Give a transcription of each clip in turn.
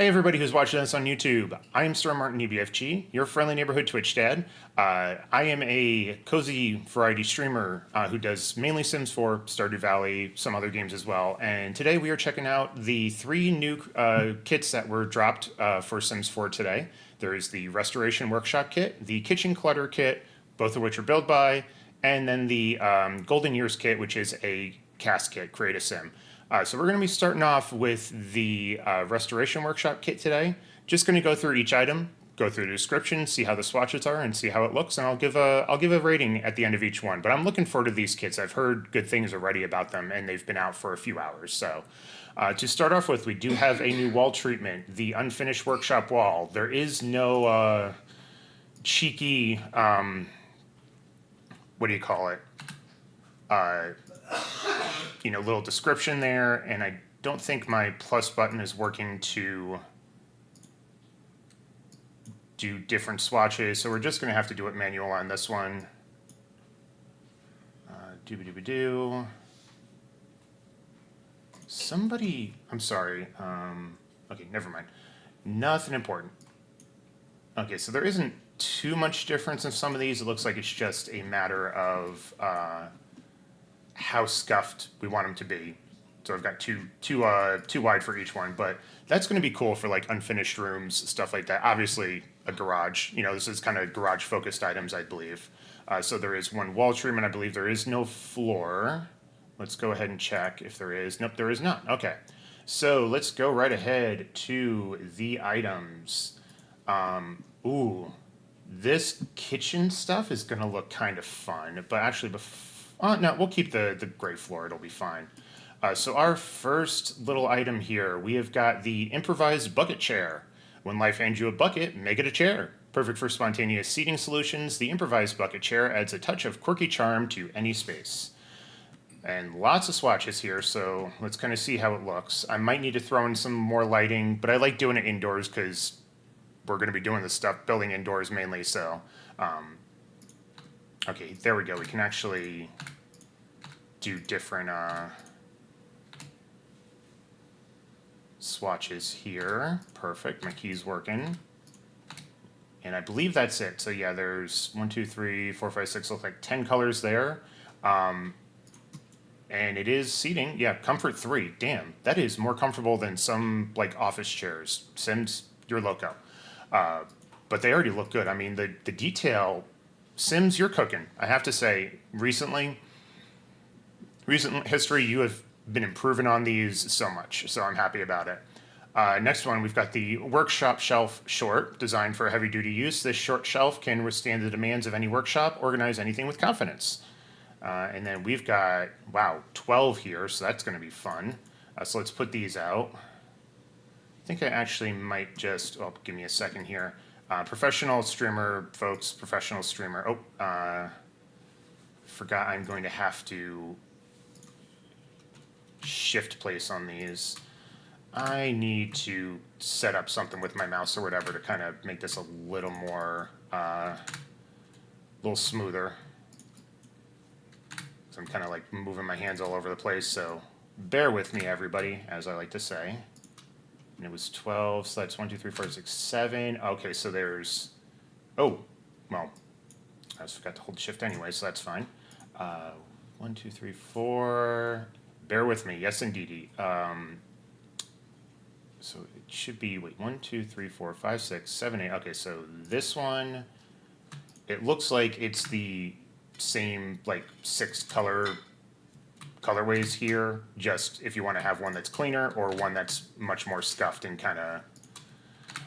Hi, everybody who's watching us on YouTube. I'm Sir Martin EBFG, your friendly neighborhood Twitch dad. I am a cozy variety streamer who does mainly Sims 4, Stardew Valley, some other games as well. And today we are checking out the three new kits that were dropped for Sims 4 today. There is the Restoration Workshop Kit, the Kitchen Clutter Kit, both of which are built by, and then the Golden Years Kit, which is a cast kit, create a sim. So we're going to be starting off with the Restoration Workshop Kit today. Just going to go through each item, go through the description, see how the swatches are, and see how it looks, and I'll give a rating at the end of each one. But I'm looking forward to these kits. I've heard good things already about them, and they've been out for a few hours. So to start off with, we do have a new wall treatment, the Unfinished Workshop Wall. There is no cheeky, what do you call it? Little description there, and I don't think my plus button is working to do different swatches, so we're just going to have to do it manual on this one. Doobie-doobie-doo. Somebody, I'm sorry. Okay, never mind. Nothing important. Okay, so there isn't too much difference in some of these. It looks like it's just a matter of how scuffed we want them to be. So I've got two wide for each one, but that's going to be cool for like unfinished rooms, stuff like that. Obviously, a garage. This is kind of garage focused items, I believe. So there is one wall treatment. I believe there is no floor. Let's go ahead and check if there is. Nope, there is not. Okay. So let's go right ahead to the items. Ooh, this kitchen stuff is going to look kind of fun, but actually no, we'll keep the gray floor. It'll be fine. So our first little item here, we have got the improvised bucket chair. When life hands you a bucket, make it a chair. Perfect for spontaneous seating solutions, the improvised bucket chair adds a touch of quirky charm to any space. And lots of swatches here, so let's kind of see how it looks. I might need to throw in some more lighting, but I like doing it indoors because we're going to be doing this stuff, building indoors mainly, so... okay, there we go. We can actually do different swatches here. Perfect. My key's working. And I believe that's it. So yeah, there's 1, 2, 3, 4, 5, 6, look like 10 colors there. And it is seating. Yeah, comfort 3. Damn, that is more comfortable than some like office chairs. Sims, you're loco. But they already look good. I mean, the detail... Sims, you're cooking. I have to say, recent history, you have been improving on these so much, so I'm happy about it. Next one, we've got the Workshop Shelf Short, designed for heavy-duty use. This short shelf can withstand the demands of any workshop, organize anything with confidence. And then we've got, wow, 12 here, so that's going to be fun. So let's put these out. I think I actually might just, oh, give me a second here. Professional streamer, folks, professional streamer. Oh, forgot I'm going to have to shift place on these. I need to set up something with my mouse or whatever to kind of make this a little more, a little smoother. So I'm kind of like moving my hands all over the place, so bear with me, everybody, as I like to say. And it was 12, so that's 1, 2, 3, 4, 6, 7. Okay, so there's... Oh, well, I just forgot to hold shift anyway, so that's fine. 1, 2, 3, 4. Bear with me. Yes, indeedy. So it should be, wait, 1, 2, 3, 4, 5, 6, 7, 8. Okay, so this one, it looks like it's the same, like, 6 colorways here, just if you want to have one that's cleaner or one that's much more scuffed and kind of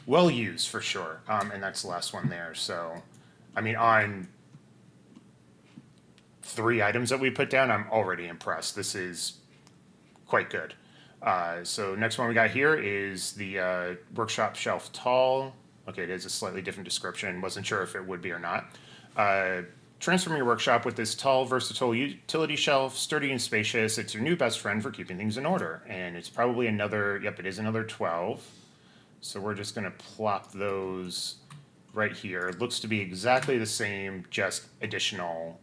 well used for sure. And that's the last one there. So, I mean, on 3 items that we put down, I'm already impressed. This is quite good. So next one we got here is the Workshop Shelf Tall. Okay, it is a slightly different description. Wasn't sure if it would be or not. Transform your workshop with this tall, versatile utility shelf, sturdy and spacious. It's your new best friend for keeping things in order. And it's probably another, yep, it is another 12. So we're just going to plop those right here. It looks to be exactly the same, just additional,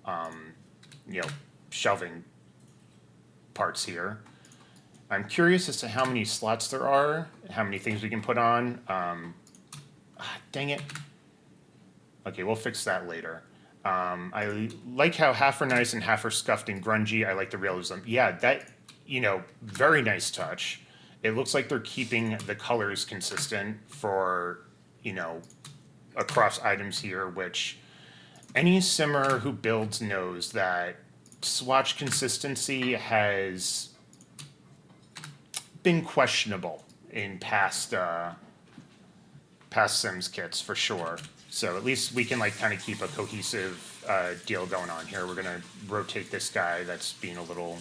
shelving parts here. I'm curious as to how many slots there are. how many things we can put on. Dang it. Okay, we'll fix that later. I like how half are nice and half are scuffed and grungy. I like the realism. Yeah, that, very nice touch. It looks like they're keeping the colors consistent for, across items here, which any simmer who builds knows that swatch consistency has been questionable in past Sims kits for sure. So at least we can kind of keep a cohesive deal going on here. We're gonna rotate this guy that's being a little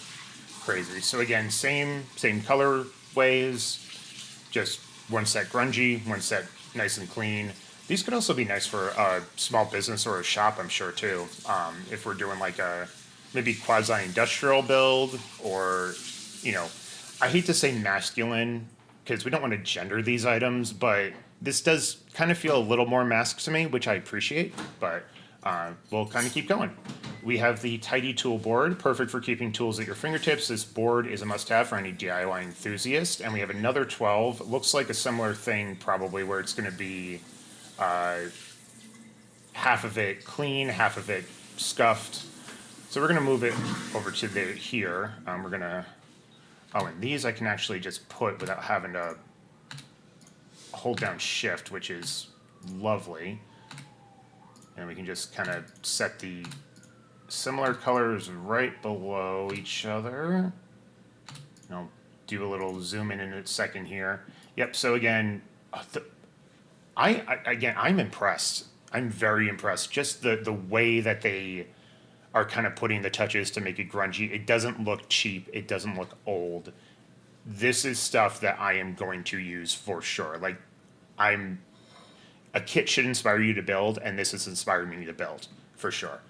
crazy. So again, same color ways, just one set grungy, one set nice and clean. These could also be nice for a small business or a shop, I'm sure too. If we're doing like a maybe quasi-industrial build, or I hate to say masculine because we don't want to gender these items, but this does kind of feel a little more mask to me, which I appreciate, but we'll kind of keep going. We have the Tidy Tool Board, perfect for keeping tools at your fingertips. This board is a must-have for any DIY enthusiast. And we have another 12. Looks like a similar thing probably, where it's going to be half of it clean, half of it scuffed. So we're going to move it over to here. We're going to... Oh, and these I can actually just put without having to hold down shift, which is lovely. And we can just kind of set the similar colors right below each other. And I'll do a little zoom in a second here. Yep, so again, I'm impressed. I'm very impressed. Just the way that they are kind of putting the touches to make it grungy. It doesn't look cheap. It doesn't look old. This is stuff that I am going to use for sure. Like, a kit should inspire you to build, and this has inspired me to build for sure.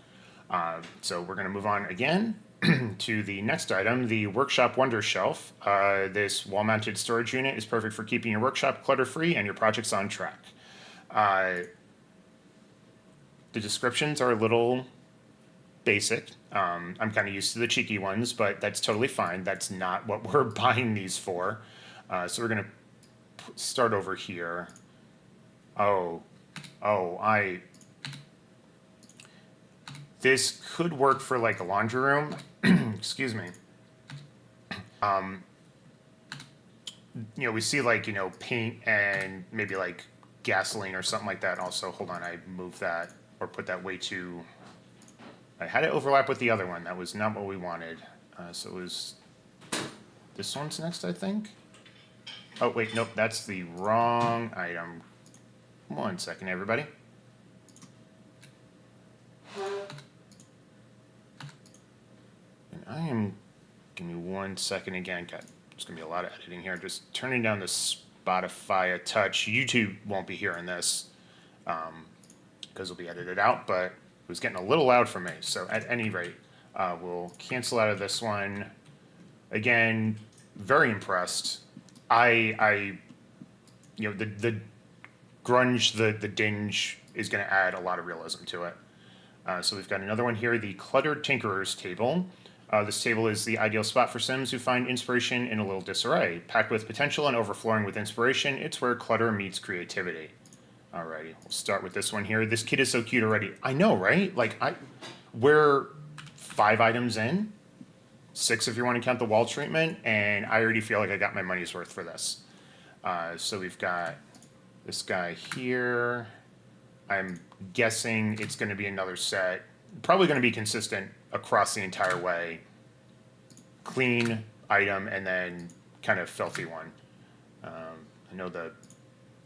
So we're going to move on again to the next item, the Workshop Wonder Shelf. This wall-mounted storage unit is perfect for keeping your workshop clutter-free and your projects on track. The descriptions are a little basic. I'm kind of used to the cheeky ones, but that's totally fine. That's not what we're buying these for. So we're going to start over here. This could work for like a laundry room. Excuse me. We see like, paint and maybe like gasoline or something like that. Also, hold on, I moved that or put that way too. I had it overlap with the other one. That was not what we wanted. So it was, this one's next, I think. Oh, wait, nope, that's the wrong item. 1 second, everybody. And I am, give me 1 second again. God, there's going to be a lot of editing here. Just turning down the Spotify a touch. YouTube won't be hearing this because it'll be edited out, but it was getting a little loud for me. So at any rate, we'll cancel out of this one. Again, very impressed. The grunge, the dinge is going to add a lot of realism to it. So we've got another one here, the Cluttered Tinkerer's Table. This table is the ideal spot for Sims who find inspiration in a little disarray. Packed with potential and overflowing with inspiration, it's where clutter meets creativity. Alrighty, we'll start with this one here. This kit is so cute already. I know, right? Like, we're 5 items in, 6 if you want to count the wall treatment, and I already feel like I got my money's worth for this. So we've got this guy here. I'm guessing it's going to be another set. Probably going to be consistent across the entire way. Clean item and then kind of filthy one. I know the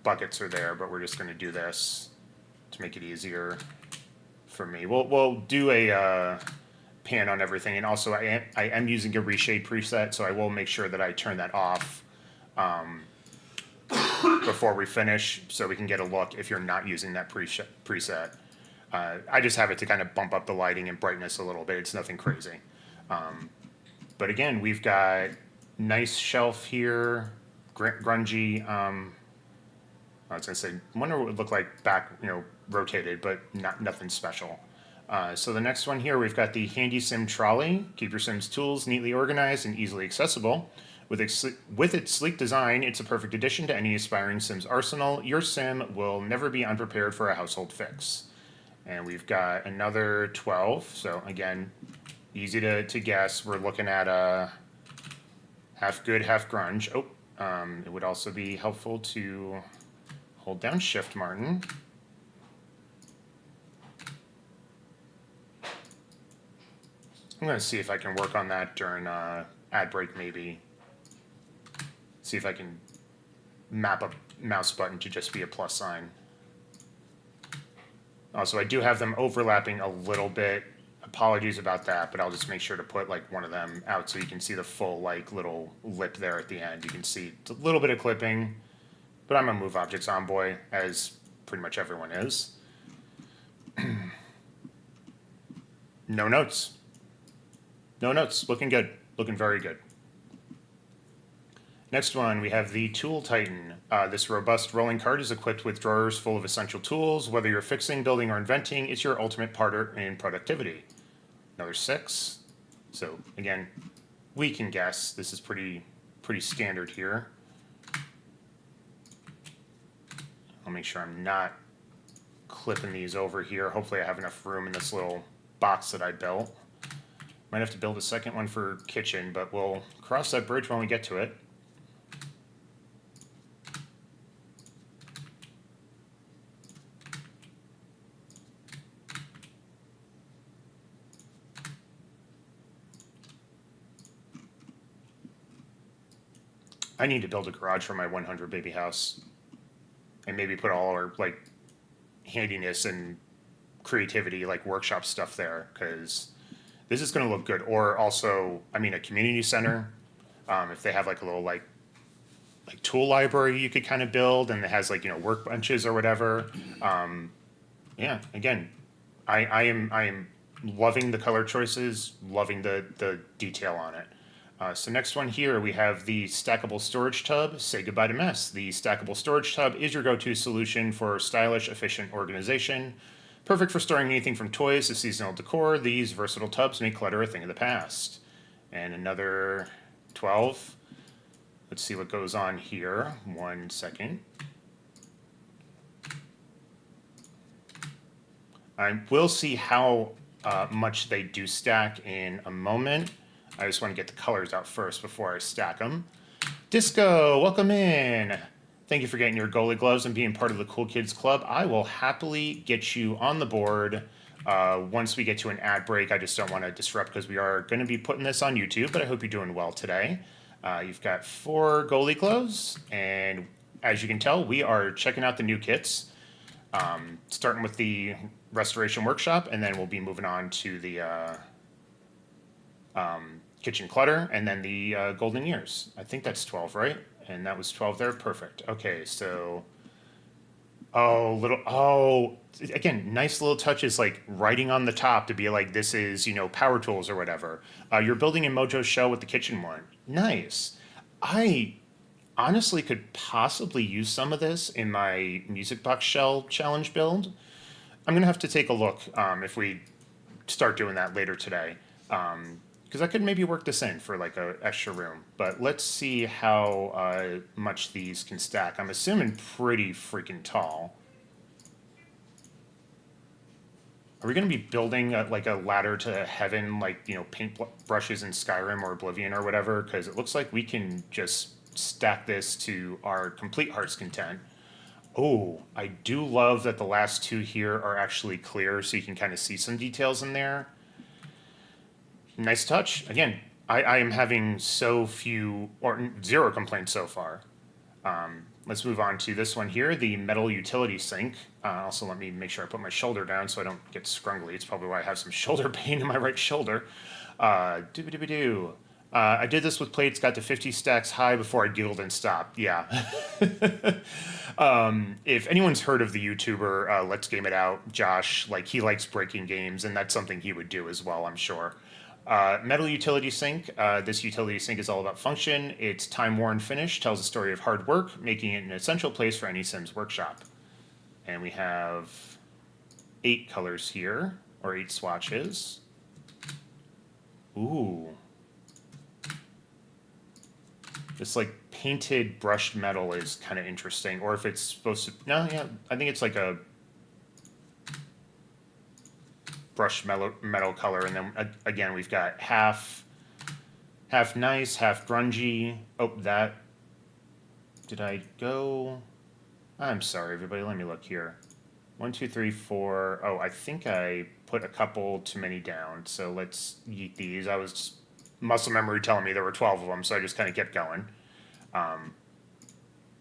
buckets are there, but we're just going to do this to make it easier for me. We'll do a pan on everything, and also I am using a reshade preset, so I will make sure that I turn that off before we finish, so we can get a look if you're not using that preset. I just have it to kind of bump up the lighting and brightness a little bit. It's nothing crazy. But again, we've got nice shelf here, grungy. I was gonna say, wonder what it would look like back, rotated, but nothing special. So the next one here, we've got the Handy Sim Trolley. Keep your Sims tools neatly organized and easily accessible With its sleek design, it's a perfect addition to any aspiring Sims arsenal. Your Sim will never be unprepared for a household fix. And we've got another 12. So again, easy to guess. We're looking at a half good, half grunge. Oh, it would also be helpful to hold down Shift, Martin. I'm going to see if I can work on that during ad break, maybe. See if I can map a mouse button to just be a plus sign. Also, I do have them overlapping a little bit. Apologies about that, but I'll just make sure to put like one of them out so you can see the full like little lip there at the end. You can see it's a little bit of clipping, but I'm a move objects on boy, as pretty much everyone is. No notes. No notes. Looking good. Looking very good. Next one, we have the Tool Titan. This robust rolling cart is equipped with drawers full of essential tools. Whether you're fixing, building, or inventing, it's your ultimate partner in productivity. Another 6. So again, we can guess. This is pretty standard here. I'll make sure I'm not clipping these over here. Hopefully I have enough room in this little box that I built. Might have to build a second one for kitchen, but we'll cross that bridge when we get to it. I need to build a garage for my 100 baby house, and maybe put all our like handiness and creativity, like workshop stuff there, because this is going to look good. Or also, I mean, a community center, if they have like a little like tool library you could kind of build, and it has like, you know, workbenches or whatever. Yeah, again, I am loving the color choices, loving the detail on it. So next one here, we have the stackable storage tub. Say goodbye to mess. The stackable storage tub is your go-to solution for stylish, efficient organization. Perfect for storing anything from toys to seasonal decor. These versatile tubs make clutter a thing of the past. And another 12. Let's see what goes on here. 1 second. I will see how much they do stack in a moment. I just want to get the colors out first before I stack them. Disco, welcome in. Thank you for getting your goalie gloves and being part of the Cool Kids Club. I will happily get you on the board once we get to an ad break. I just don't want to disrupt because we are going to be putting this on YouTube, but I hope you're doing well today. You've got 4 goalie gloves, and as you can tell, we are checking out the new kits. Starting with the Restoration Workshop, and then we'll be moving on to the Kitchen Clutter, and then the Golden Years. I think that's 12, right? And that was 12 there. Perfect. Okay, so again, nice little touches like writing on the top to be like, this is, you know, power tools or whatever. You're building in Mojo's shell with the kitchen one. Nice. I honestly could possibly use some of this in my music box shell challenge build. I'm gonna have to take a look if we start doing that later today. Because I could maybe work this in for like a extra room. But let's see how much these can stack. I'm assuming pretty freaking tall. Are we going to be building like a ladder to heaven, like, you know, paint brushes in Skyrim or Oblivion or whatever? Because it looks like we can just stack this to our complete heart's content. Oh, I do love that the last 2 here are actually clear, so you can kind of see some details in there. Nice touch. Again, I am having so few or 0 complaints so far. Let's move on to this one here, the metal utility sink. Also, let me make sure I put my shoulder down so I don't get scrungly. It's probably why I have some shoulder pain in my right shoulder. I did this with plates, got to 50 stacks high before I giggled and stopped. Yeah. If anyone's heard of the YouTuber Let's Game It Out, Josh, like, he likes breaking games, and that's something he would do as well, I'm sure. Metal utility sink. This utility sink is all about function. Its time-worn finish tells a story of hard work, making it an essential place for any Sims workshop. And we have 8 colors here, or 8 swatches. Ooh. This like painted brushed metal is kind of interesting. Or if it's supposed to, no, yeah, I think it's like a brushed metal color. And then again, we've got half nice, half grungy. Oh, that, did I go? I'm sorry, everybody. Let me look here. 1, 2, 3, 4. Oh, I think I put a couple too many down. So let's yeet these. I was muscle memory telling me there were 12 of them, so I just kind of kept going.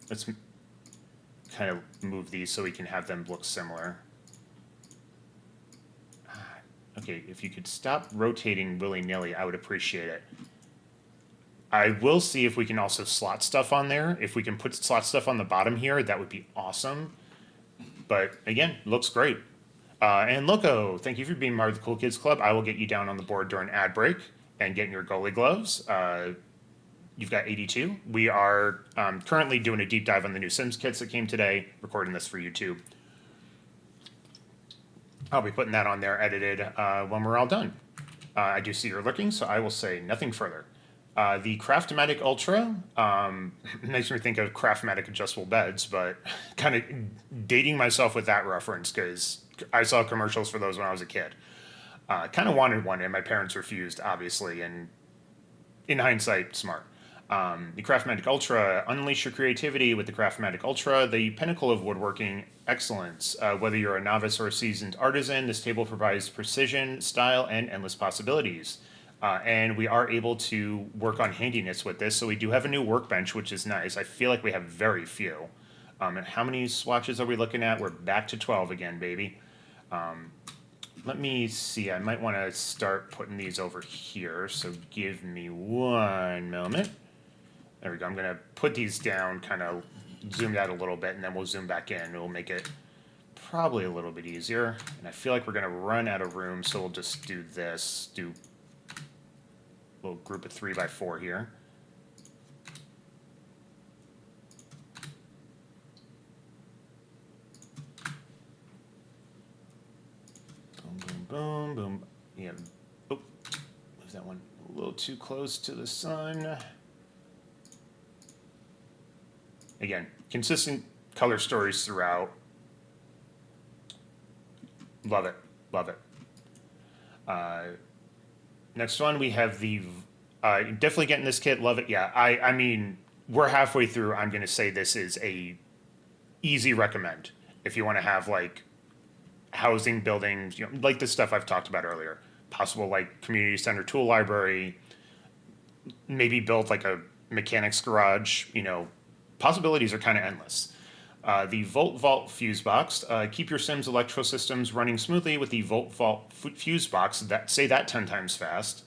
Let's kind of move these so we can have them look similar. Okay, if you could stop rotating willy-nilly, I would appreciate it. I will see if we can also slot stuff on there. If we can put slot stuff on the bottom here, that would be awesome. But again, looks great. And Loco, thank you for being part of the Cool Kids Club. I will get you down on the board during ad break and getting your goalie gloves. You've got 82. We are currently doing a deep dive on the new Sims kits that came today, recording this for YouTube. I'll be putting that on there edited when we're all done. I do see you're looking, so I will say nothing further. The Craftmatic Ultra makes me think of Craftmatic adjustable beds, but kind of dating myself with that reference because I saw commercials for those when I was a kid. Kind of wanted one, and my parents refused, obviously, and in hindsight, smart. The Craftmatic Ultra, unleash your creativity with the Craftmatic Ultra, the pinnacle of woodworking excellence. Whether you're a novice or a seasoned artisan, this table provides precision, style, and endless possibilities. And we are able to work on handiness with this, so we do have a new workbench, which is nice. I feel like we have very few. And how many swatches are we looking at? We're back to 12 again, baby. Let me see. I might want to start putting these over here, so give me one moment. There we go. I'm going to put these down, kind of zoomed out a little bit, and then we'll zoom back in. We'll make it probably a little bit easier. And I feel like we're going to run out of room, so we'll just do this. Do a little group of 3x4 here. Boom, boom, boom, boom. Yeah. Oh, was that one a little too close to the sun? Again, consistent color stories throughout. Love it, love it. Next one, we have the, definitely getting this kit, love it. Yeah, I mean, we're halfway through. I'm going to say this is a easy recommend. If you want to have like housing, buildings, you know, like the stuff I've talked about earlier, possible like community center tool library, maybe build like a mechanics garage, you know, possibilities are kind of endless. The Volt Vault fuse box. Keep your Sims electro systems running smoothly with the Volt Vault fuse box. Say that 10 times fast.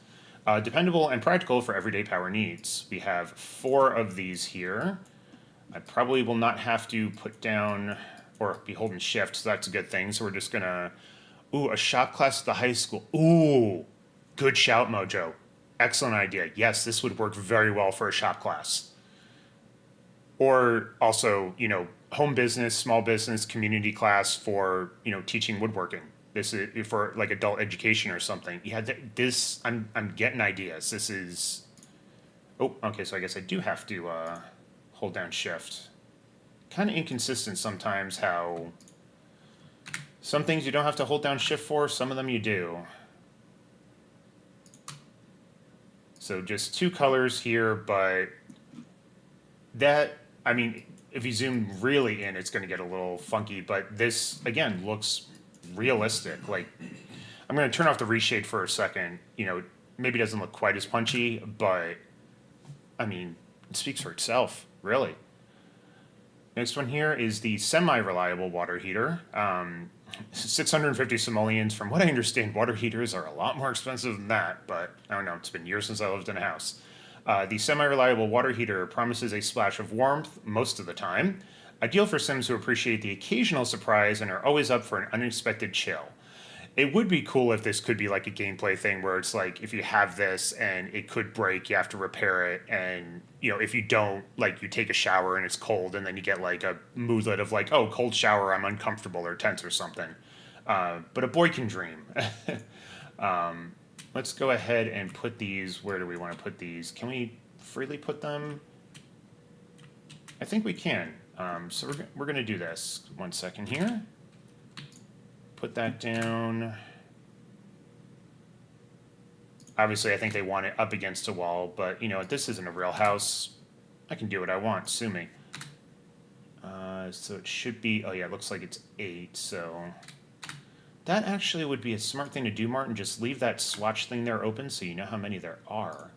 Dependable and practical for everyday power needs. We have 4 of these here. I probably will not have to put down or be holding shift, so that's a good thing. So we're just gonna, ooh, a shop class at the high school. Ooh, good shout, Mojo. Excellent idea. Yes, this would work very well for a shop class. Or also, you know, home business, small business, community class for, you know, teaching woodworking. This is for like adult education or something. Yeah, this, I'm getting ideas. This is, oh, okay, so I guess I do have to hold down shift. Kind of inconsistent sometimes how some things you don't have to hold down shift for, some of them you do. So just 2 colors here, but that, I mean, if you zoom really in, it's going to get a little funky, but this, again, looks realistic. Like, I'm going to turn off the reshade for a second. You know, maybe it doesn't look quite as punchy, but, I mean, it speaks for itself, really. Next one here is the semi-reliable water heater. 650 simoleons. From what I understand, water heaters are a lot more expensive than that, but I don't know. It's been years since I lived in a house. The semi-reliable water heater promises a splash of warmth most of the time, ideal for Sims who appreciate the occasional surprise and are always up for an unexpected chill. It would be cool if this could be like a gameplay thing where it's like if you have this and it could break, you have to repair it, and you know if you don't, like you take a shower and it's cold, and then you get like a moodlet of like, oh, cold shower, I'm uncomfortable or tense or something. But a boy can dream. Let's go ahead and put these. Where do we want to put these? Can we freely put them? I think we can. So we're going to do this. 1 second here. Put that down. Obviously, I think they want it up against a wall, but you know, this isn't a real house. I can do what I want. Sue me. So it should be, oh yeah, it looks like it's 8, so that actually would be a smart thing to do, Martin. Just leave that swatch thing there open so you know how many there are.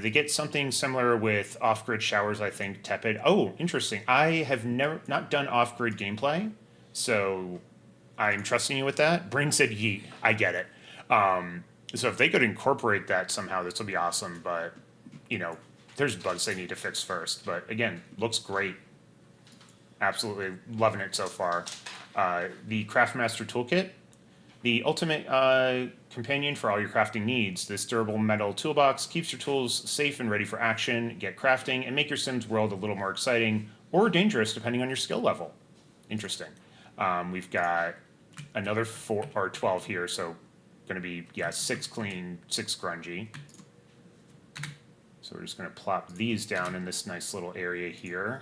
They get something similar with off-grid showers, I think, tepid. Oh, interesting. I have never not done off-grid gameplay, so I'm trusting you with that. Bryn said yeet. I get it. So if they could incorporate that somehow, this would be awesome. But, you know, there's bugs they need to fix first. But again, looks great. Absolutely loving it so far. The Craftmaster Toolkit, the ultimate companion for all your crafting needs. This durable metal toolbox keeps your tools safe and ready for action. Get crafting and make your Sims world a little more exciting or dangerous depending on your skill level. Interesting. We've got another 4 or 12 here, so going to be, yeah, 6 clean, 6 grungy. So we're just going to plop these down in this nice little area here.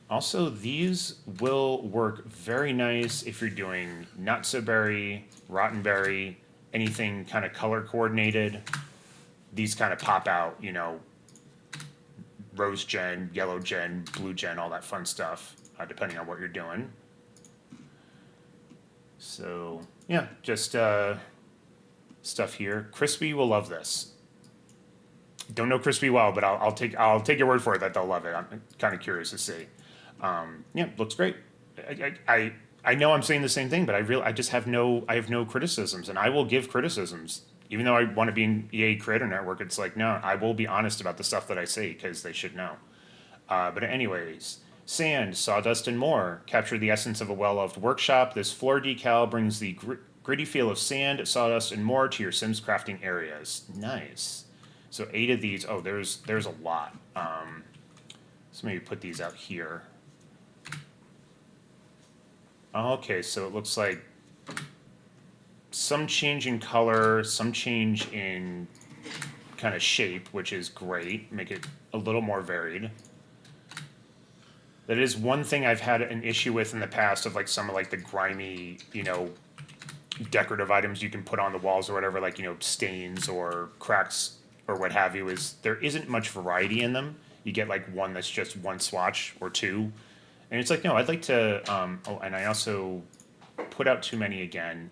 Also, these will work very nice if you're doing not-so-berry, rotten berry, anything kind of color coordinated. These kind of pop out, you know, rose gen, yellow gen, blue gen, all that fun stuff, depending on what you're doing. So, yeah, just stuff here. Crispy will love this. Don't know Crispy well, but I'll take your word for it that they'll love it. I'm kind of curious to see. Yeah, looks great. I know I'm saying the same thing, but I just have no criticisms, and I will give criticisms. Even though I want to be in EA Creator Network, it's like, no, I will be honest about the stuff that I say because they should know. But anyways, sand, sawdust, and more. Capture the essence of a well-loved workshop. This floor decal brings the gritty feel of sand, sawdust, and more to your Sims crafting areas. Nice. So 8 of these. Oh, there's a lot. So maybe put these out here. Okay, so it looks like some change in color, some change in kind of shape, which is great. Make it a little more varied. That is one thing I've had an issue with in the past of like some of like the grimy, you know, decorative items you can put on the walls or whatever, like, you know, stains or cracks or what have you, is there isn't much variety in them. You get like one that's just one swatch or two. And it's like, no, I'd like to, oh, and I also put out too many again,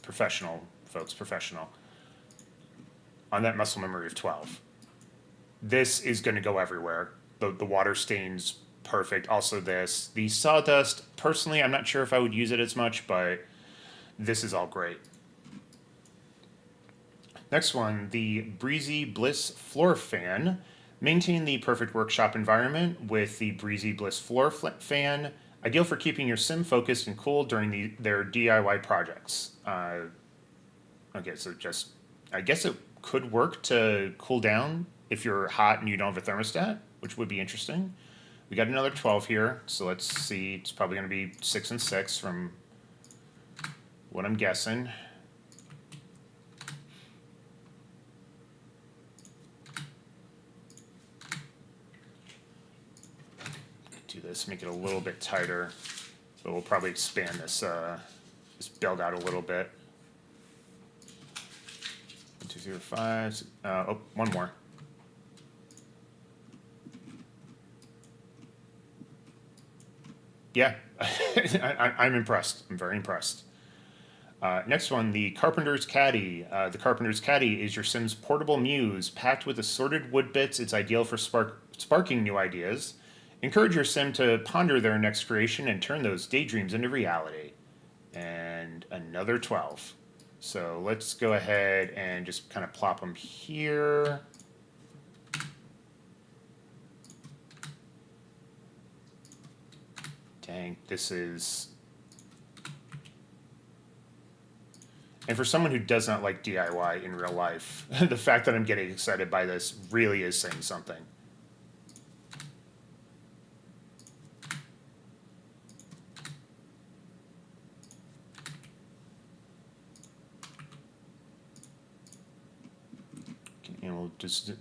professional, folks, professional, on that muscle memory of 12. This is going to go everywhere. The water stains perfect. Also this. The sawdust, personally, I'm not sure if I would use it as much, but this is all great. Next one, the Breezy Bliss Floor Fan. Maintain the perfect workshop environment with the Breezy Bliss Floor Fan. Ideal for keeping your sim focused and cool during their DIY projects. Okay, so just, I guess it could work to cool down if you're hot and you don't have a thermostat, which would be interesting. We got another 12 here, so let's see. It's probably going to be 6 and 6 from what I'm guessing. Do this, make it a little bit tighter, but we'll probably expand this build out a little bit. 1, 2, 3, 4, 5. Oh, one more. Yeah, I'm impressed. I'm very impressed. Next one, the Carpenter's Caddy. The Carpenter's Caddy is your Sim's portable muse. Packed with assorted wood bits, it's ideal for sparking new ideas. Encourage your Sim to ponder their next creation and turn those daydreams into reality. And another 12. So let's go ahead and just kind of plop them here. Dang, this is... And for someone who does not like DIY in real life, the fact that I'm getting excited by this really is saying something. And we'll just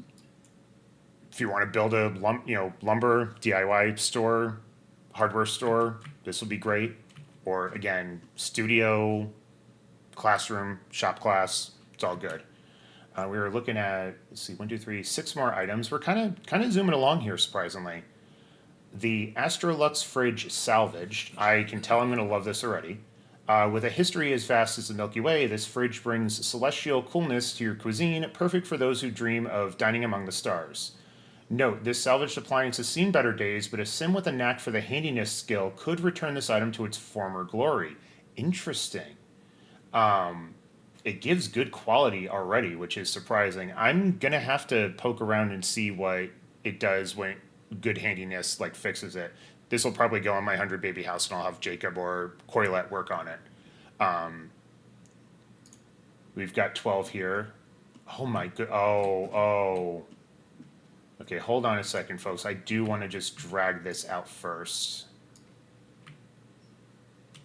if you want to build a lumber DIY store, hardware store, this will be great. Or again, studio, classroom, shop class, it's all good. We were looking at, let's see, 1, 2, 3, 6 more items. We're kind of zooming along here, surprisingly. The Astrolux fridge salvaged. I can tell I'm going to love this already. With a history as vast as the Milky Way, this fridge brings celestial coolness to your cuisine, perfect for those who dream of dining among the stars. Note, this salvaged appliance has seen better days, but a sim with a knack for the handiness skill could return this item to its former glory. Interesting. It gives good quality already, which is surprising. I'm gonna have to poke around and see what it does when good handiness like fixes it. This will probably go on my 100 baby house, and I'll have Jacob or Coilette work on it. We've got 12 here. Oh my good. Oh. Okay, hold on a second, folks. I do want to just drag this out first,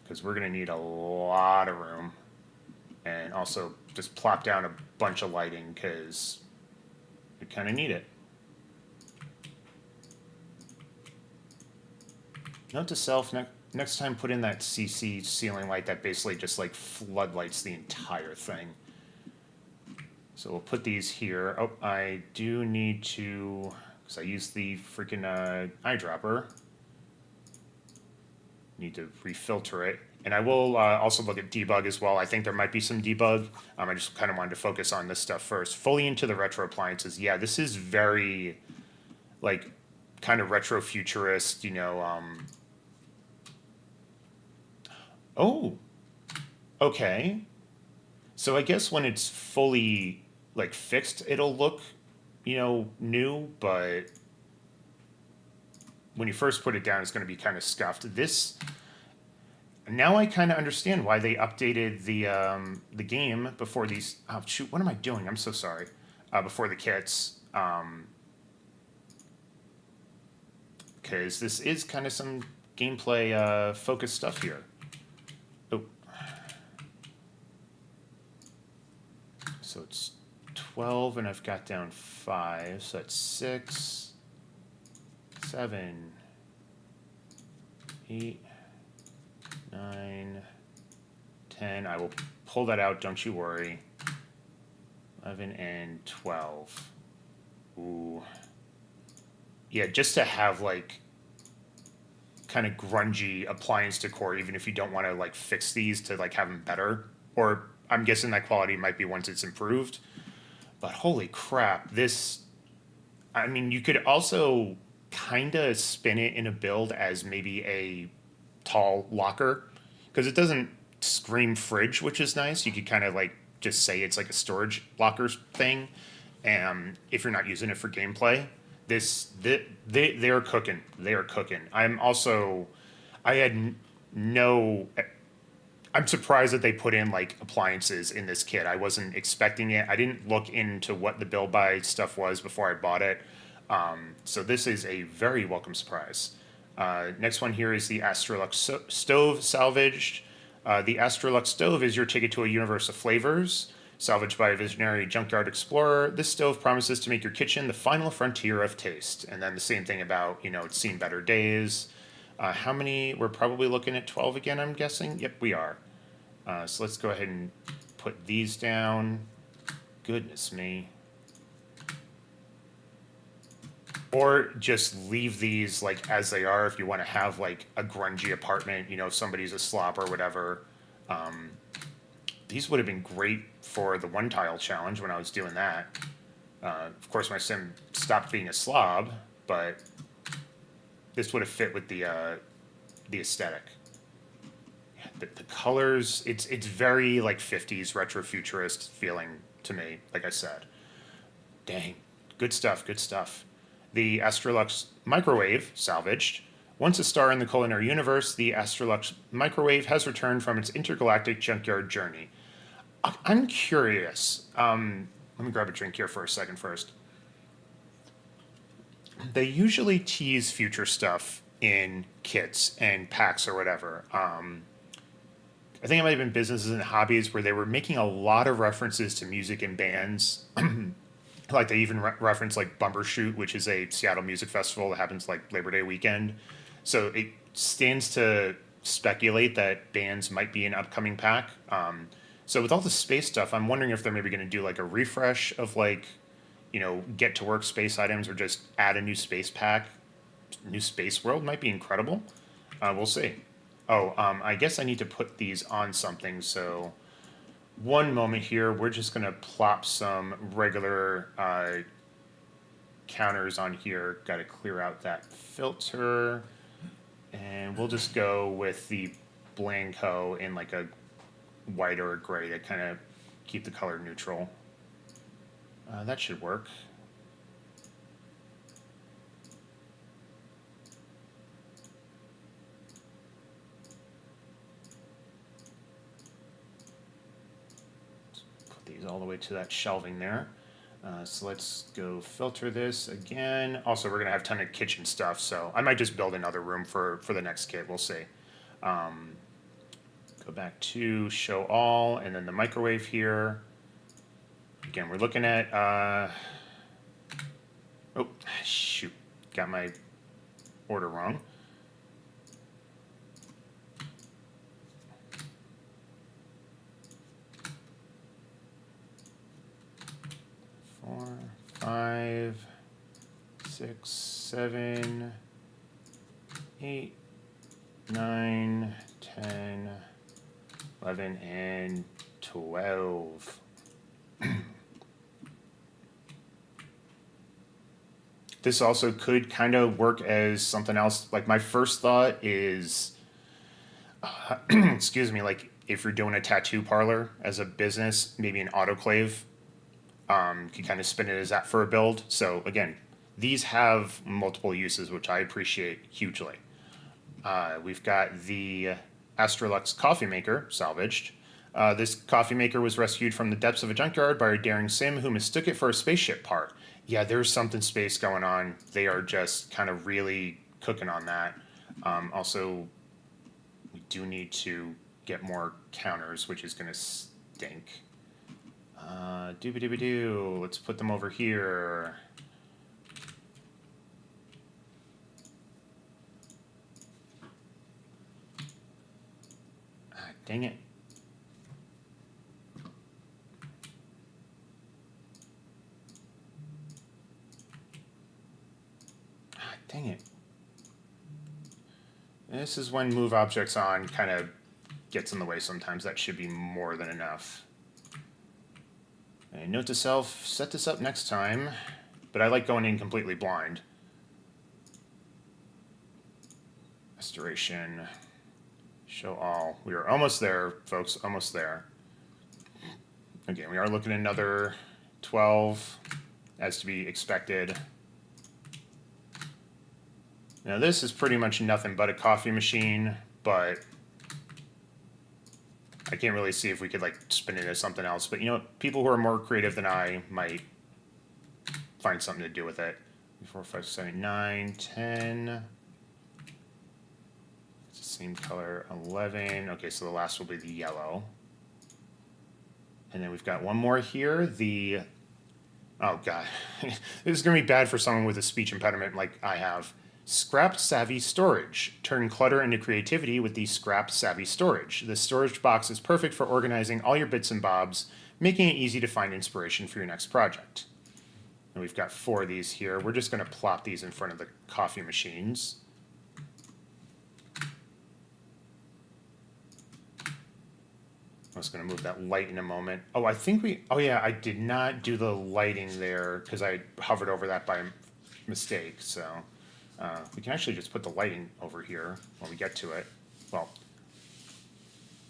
because we're gonna need a lot of room. And also just plop down a bunch of lighting because we kind of need it. Note to self, next time put in that CC ceiling light that basically just like floodlights the entire thing. So we'll put these here. Oh, I do need to, because I used the freaking eyedropper. Need to refilter it. And I will also look at debug as well. I think there might be some debug. I just kind of wanted to focus on this stuff first. Fully into the retro appliances. Yeah, this is very, like, kind of retro futurist, Oh, okay. So I guess when it's fully, like, fixed, it'll look, new, but when you first put it down, it's going to be kind of scuffed. This... Now I kind of understand why they updated the game before these. Oh shoot! What am I doing? I'm so sorry. Before the kits, because this is kind of some gameplay focused stuff here. Oh, so it's 12, and I've got down 5, so that's 6, 7, 8. 9, 10. I will pull that out, don't you worry. 11 and 12. Ooh. Yeah, just to have like kind of grungy appliance decor, even if you don't want to like fix these to like have them better. Or I'm guessing that quality might be once it's improved. But holy crap, this... I mean, you could also kind of spin it in a build as maybe a tall locker, because it doesn't scream fridge, which is nice. You could kind of like just say it's like a storage locker thing, and if you're not using it for gameplay, they are cooking. They are cooking. I'm surprised that they put in like appliances in this kit. I wasn't expecting it. I didn't look into what the build by stuff was before I bought it. So this is a very welcome surprise. Next one here is the Astrolux stove salvaged. The Astrolux stove is your ticket to a universe of flavors. Salvaged by a visionary junkyard explorer, this stove promises to make your kitchen the final frontier of taste. And then the same thing about, it's seen better days. How many? We're probably looking at 12 again, I'm guessing. Yep, we are. So let's go ahead and put these down. Goodness me. Or just leave these like as they are if you want to have like a grungy apartment, if somebody's a slob or whatever. These would have been great for the one tile challenge when I was doing that. Of course, my sim stopped being a slob, but this would have fit with the aesthetic. Yeah, the colors, it's very like 50s retro futurist feeling to me, like I said. Dang, good stuff, good stuff. The Astrolux microwave salvaged. Once a star in the culinary universe, the Astrolux microwave has returned from its intergalactic junkyard journey. I'm curious. Let me grab a drink here for a second first. They usually tease future stuff in kits and packs or whatever. I think it might have been Businesses and Hobbies where they were making a lot of references to music and bands. Like they even reference like Bumbershoot, which is a Seattle music festival that happens like Labor Day weekend. So it stands to speculate that bands might be an upcoming pack. So with all the space stuff, I'm wondering if they're maybe going to do like a refresh of like, get to work space items, or just add a new space pack. New space world might be incredible. We'll see. Oh, I guess I need to put these on something. So one moment here, we're just going to plop some regular counters on here. Got to clear out that filter. And we'll just go with the Blanco in like a white or a gray to kind of keep the color neutral. That should work. Put these all the way to that shelving there. So let's go filter this again. Also, we're going to have a ton of kitchen stuff, so I might just build another room for the next kit. We'll see. Go back to show all, and then the microwave here. Again, we're looking at, oh, shoot, got my order wrong. Four, 5, 6, 7, 8, 9, 10, 11, and 12. This also could kind of work as something else. Like my first thought is, excuse me, like if you're doing a tattoo parlor as a business, maybe an autoclave, can kind of spin it as that for a build. So again, these have multiple uses, which I appreciate hugely. We've got the Astrolux coffee maker salvaged. This coffee maker was rescued from the depths of a junkyard by a daring sim who mistook it for a spaceship part. Yeah, there's something space going on. They are just kind of really cooking on that. Also, we do need to get more counters, which is going to stink. Doobie-doobie-doo. Let's put them over here. Dang it. Dang it. This is when move objects on kind of gets in the way sometimes. That should be more than enough. And note to self, set this up next time. But I like going in completely blind. Restoration. Show all. We are almost there, folks. Almost there. Again, we are looking at another 12, as to be expected. Now this is pretty much nothing but a coffee machine, but I can't really see if we could like spin it as something else. But people who are more creative than I might find something to do with it. 4, 5, 7, 9, 10. It's the same color. 11. Okay, so the last will be the yellow. And then we've got one more here. Oh god, this is gonna be bad for someone with a speech impediment like I have. Scrap Savvy Storage. Turn clutter into creativity with the Scrap Savvy Storage. This storage box is perfect for organizing all your bits and bobs, making it easy to find inspiration for your next project. And we've got 4 of these here. We're just going to plop these in front of the coffee machines. I was going to move that light in a moment. Oh, I did not do the lighting there because I hovered over that by mistake, so... we can actually just put the lighting over here when we get to it. Well,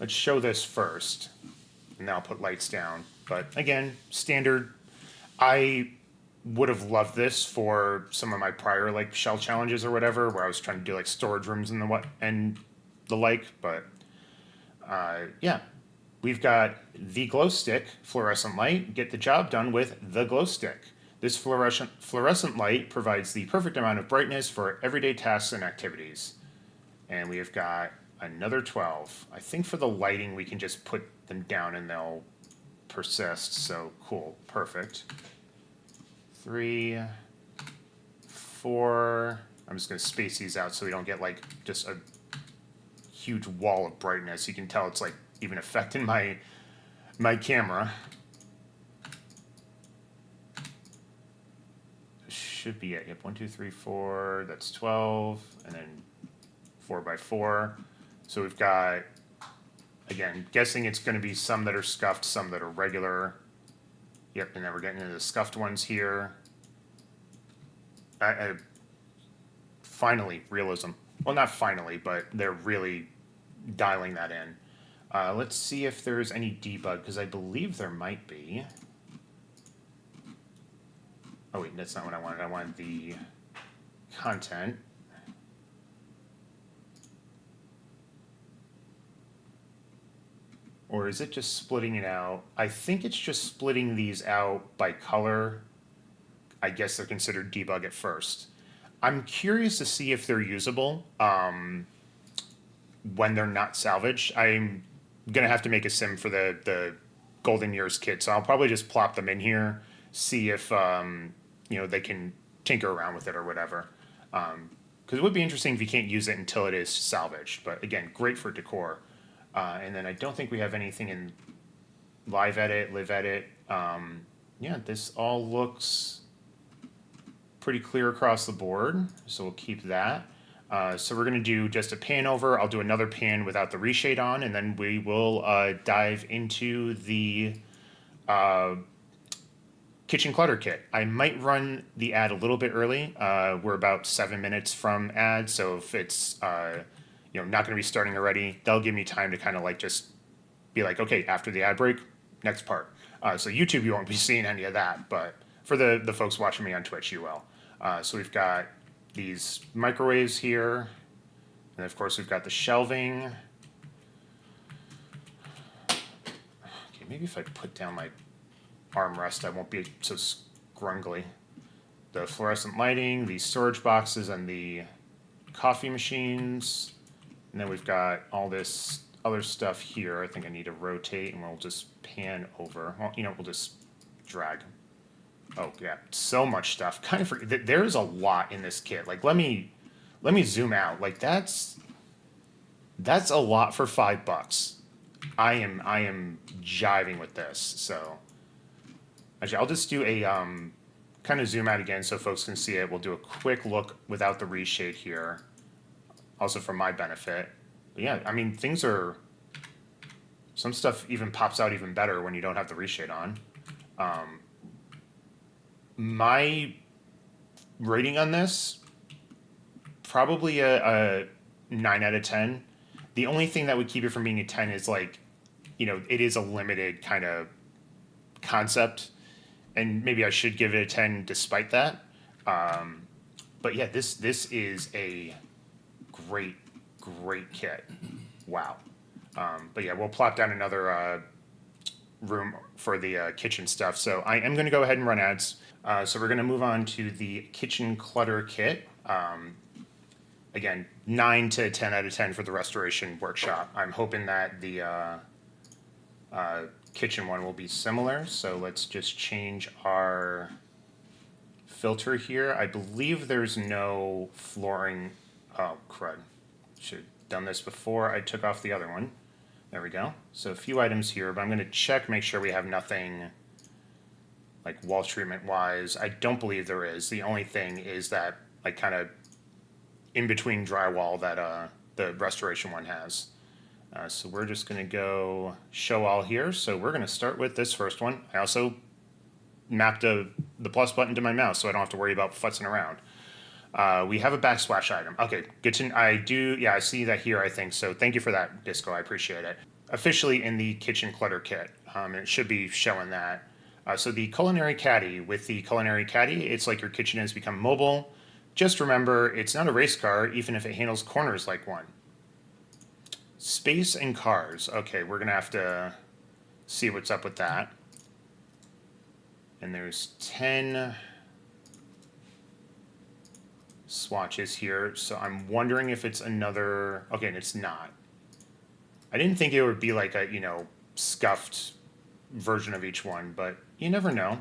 let's show this first, and then I'll put lights down. But again, standard. I would have loved this for some of my prior like shell challenges or whatever, where I was trying to do like storage rooms and the like. But yeah, we've got the glow stick fluorescent light. Get the job done with the glow stick. This fluorescent light provides the perfect amount of brightness for everyday tasks and activities. And we have got another 12. I think for the lighting, we can just put them down and they'll persist. So cool, perfect. 3, 4. I'm just going to space these out so we don't get like just a huge wall of brightness. You can tell it's like even affecting my camera. Should be it. Yep, 1, 2, 3, 4. That's 12, and then 4 by 4. So we've got, again, guessing it's going to be some that are scuffed, some that are regular. Yep, and then we're getting into the scuffed ones here. Finally, realism. Well, not finally, but they're really dialing that in. Let's see if there's any debug, because I believe there might be. Oh wait, that's not what I wanted. I wanted the content. Or is it just splitting it out? I think it's just splitting these out by color. I guess they're considered debug at first. I'm curious to see if they're usable when they're not salvaged. I'm going to have to make a sim for the Golden Years kit, so I'll probably just plop them in here, see if they can tinker around with it or whatever. Because it would be interesting if you can't use it until it is salvaged. But again, great for decor. And then I don't think we have anything in live edit, live edit. Yeah, this all looks pretty clear across the board, so we'll keep that. So we're going to do just a pan over. I'll do another pan without the reshade on, and then we will dive into the kitchen clutter kit. I might run the ad a little bit early. We're about 7 minutes from ad, so if it's not going to be starting already, that'll give me time to kind of like just be like, okay, after the ad break, next part. So YouTube, you won't be seeing any of that, but for the folks watching me on Twitch, you will. So we've got these microwaves here, and of course we've got the shelving. Okay, maybe if I put down my armrest, I won't be so scrungly. The fluorescent lighting, the storage boxes, and the coffee machines. And then we've got all this other stuff here. I think I need to rotate, and we'll just pan over. Well, we'll just drag. Oh yeah, so much stuff. Kind of there's a lot in this kit. Like let me zoom out. Like that's a lot for $5. I am jiving with this. So actually, I'll just do a kind of zoom out again so folks can see it. We'll do a quick look without the reshade here, also for my benefit. But yeah, I mean some stuff even pops out even better when you don't have the reshade on. My rating on this, probably a 9 out of 10. The only thing that would keep it from being a 10 is like, it is a limited kind of concept, and maybe I should give it a 10 despite that. But yeah, this is a great kit. Wow. But yeah, we'll plop down another room for the kitchen stuff. So I am going to go ahead and run ads. So we're going to move on to the kitchen clutter kit. Again, 9 to 10 out of 10 for the restoration workshop. I'm hoping that the kitchen one will be similar. So let's just change our filter here. I believe there's no flooring. Oh, crud. Should have done this before I took off the other one. There we go. So a few items here, but I'm going to check, make sure we have nothing like wall treatment wise. I don't believe there is. The only thing is that like kind of in between drywall that the restoration one has. So we're just going to go show all here. So we're going to start with this first one. I also mapped the plus button to my mouse so I don't have to worry about futzing around. We have a backsplash item. Okay, good to I see that here, I think. So thank you for that, Disco. I appreciate it. Officially in the kitchen clutter kit. It should be showing that. So the culinary caddy, with the culinary caddy, it's like your kitchen has become mobile. Just remember, it's not a race car, even if it handles corners like one. Space and cars. Okay, we're going to have to see what's up with that. And there's 10 swatches here, so I'm wondering if it's another. Okay, and it's not. I didn't think it would be like a scuffed version of each one, but you never know.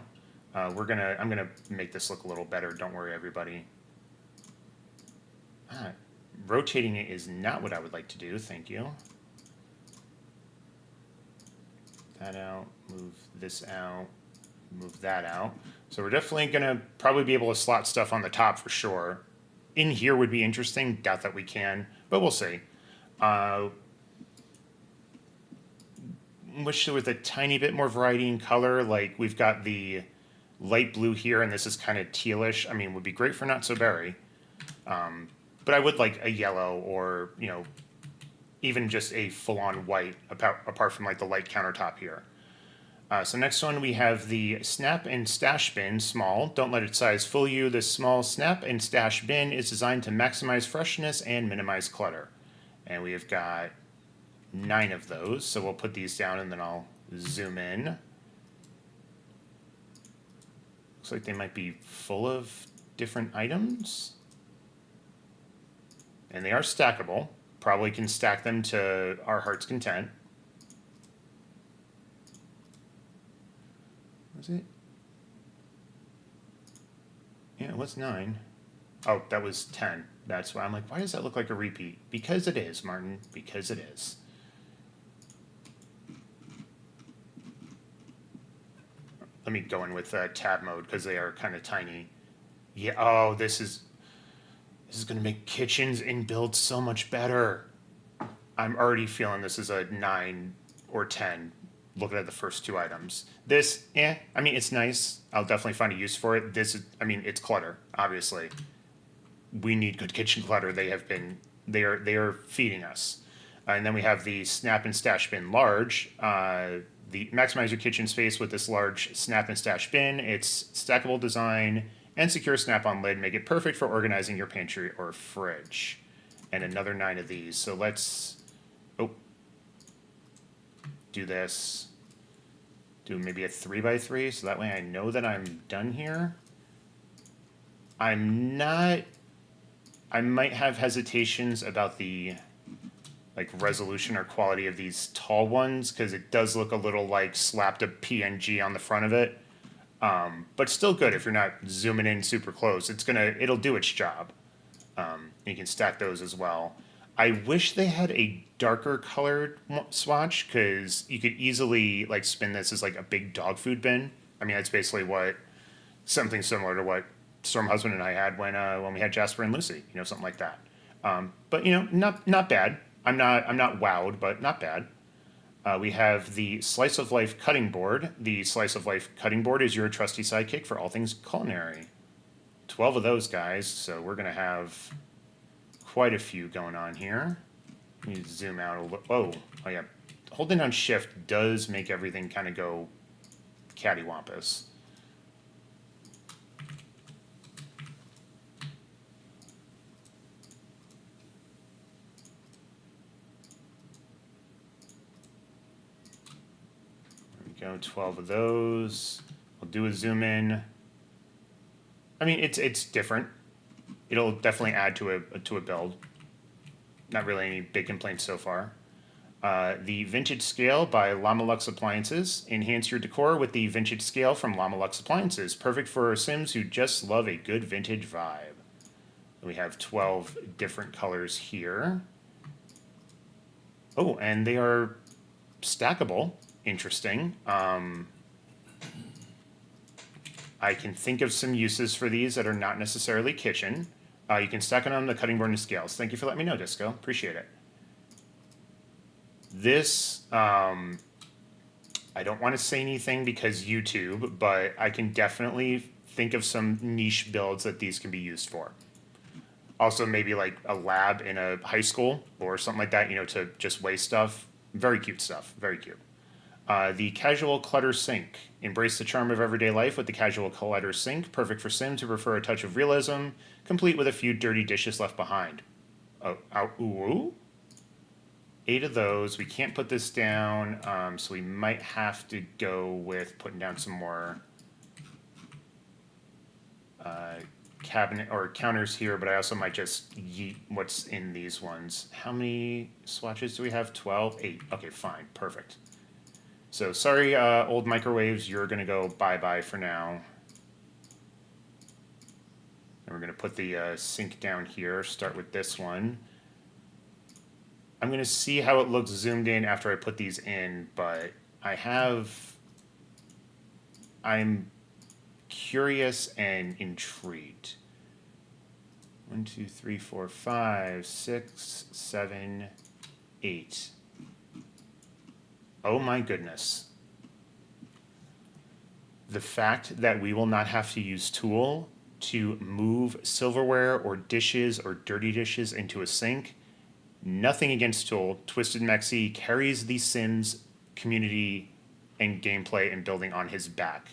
I'm gonna make this look a little better. Don't worry, everybody. Rotating it is not what I would like to do. Thank you. That out. Move this out. Move that out. So we're definitely gonna probably be able to slot stuff on the top for sure. In here would be interesting. Doubt that we can, but we'll see. Wish there was a tiny bit more variety in color. Like we've got the light blue here, and this is kind of tealish. I mean, would be great for Not So Berry. But I would like a yellow or, even just a full-on white, apart from like the light countertop here. So next one, we have the Snap and Stash Bin, small. Don't let its size fool you. This small Snap and Stash Bin is designed to maximize freshness and minimize clutter. And we have got 9 of those. So we'll put these down and then I'll zoom in. Looks like they might be full of different items. And they are stackable. Probably can stack them to our heart's content. Was it? Yeah, what's 9? Oh, that was 10. That's why I'm like, why does that look like a repeat? Because it is, Martin. Because it is. Let me go in with tab mode because they are kind of tiny. Yeah. Oh, this is going to make kitchens in build so much better. I'm already feeling this is a 9 or 10 looking at the first 2 items. This, I mean, it's nice. I'll definitely find a use for it. This is, I mean, it's clutter, obviously. We need good kitchen clutter. They are feeding us. And then we have the Snap and Stash Bin large. The maximize your kitchen space with this large Snap and Stash Bin. It's stackable design and secure snap-on lid make it perfect for organizing your pantry or fridge. And another 9 of these. So let's do this. Do maybe a 3x3 so that way I know that I'm done here. I might have hesitations about the resolution or quality of these tall ones because it does look a little like slapped a PNG on the front of it. But still good if you're not zooming in super close. It'll do its job. You can stack those as well. I wish they had a darker colored swatch because you could easily spin this as a big dog food bin. I mean, that's basically something similar to what Storm Husband and I had when we had Jasper and Lucy, something like that. But not bad. I'm not wowed, but not bad. We have the Slice of Life cutting board. The Slice of Life cutting board is your trusty sidekick for all things culinary. 12 of those guys, so we're gonna have quite a few going on here. Let me zoom out a little. Oh yeah. Holding down shift does make everything kind of go cattywampus. There we go, 12 of those. I'll do a zoom in. I mean, it's different. It'll definitely add to a build. Not really any big complaints so far. The Vintage Scale by Llama Lux Appliances. Enhance your decor with the Vintage Scale from Llama Lux Appliances. Perfect for Sims who just love a good vintage vibe. We have 12 different colors here. Oh, and they are stackable. Interesting. I can think of some uses for these that are not necessarily kitchen. You can stack it on the cutting board and scales. Thank you for letting me know, Disco. Appreciate it. This, I don't want to say anything because YouTube, but I can definitely think of some niche builds that these can be used for. Also, maybe like a lab in a high school or something like that, to just weigh stuff. Very cute stuff. Very cute. The Casual Clutter Sink. Embrace the charm of everyday life with the Casual Clutter Sink. Perfect for Sims who prefer a touch of realism, complete with a few dirty dishes left behind. Ooh. 8 of those. We can't put this down, so we might have to go with putting down some more cabinet or counters here, but I also might just yeet what's in these ones. How many swatches do we have? 12? 8. Okay, fine. Perfect. So sorry, old microwaves, you're going to go bye-bye for now. And we're going to put the sink down here, start with this one. I'm going to see how it looks zoomed in after I put these in, but I'm curious and intrigued. 1, 2, 3, 4, 5, 6, 7, 8. Oh my goodness. The fact that we will not have to use tool to move silverware or dishes or dirty dishes into a sink. Nothing against Tool. Twisted Mexi carries the Sims community and gameplay and building on his back.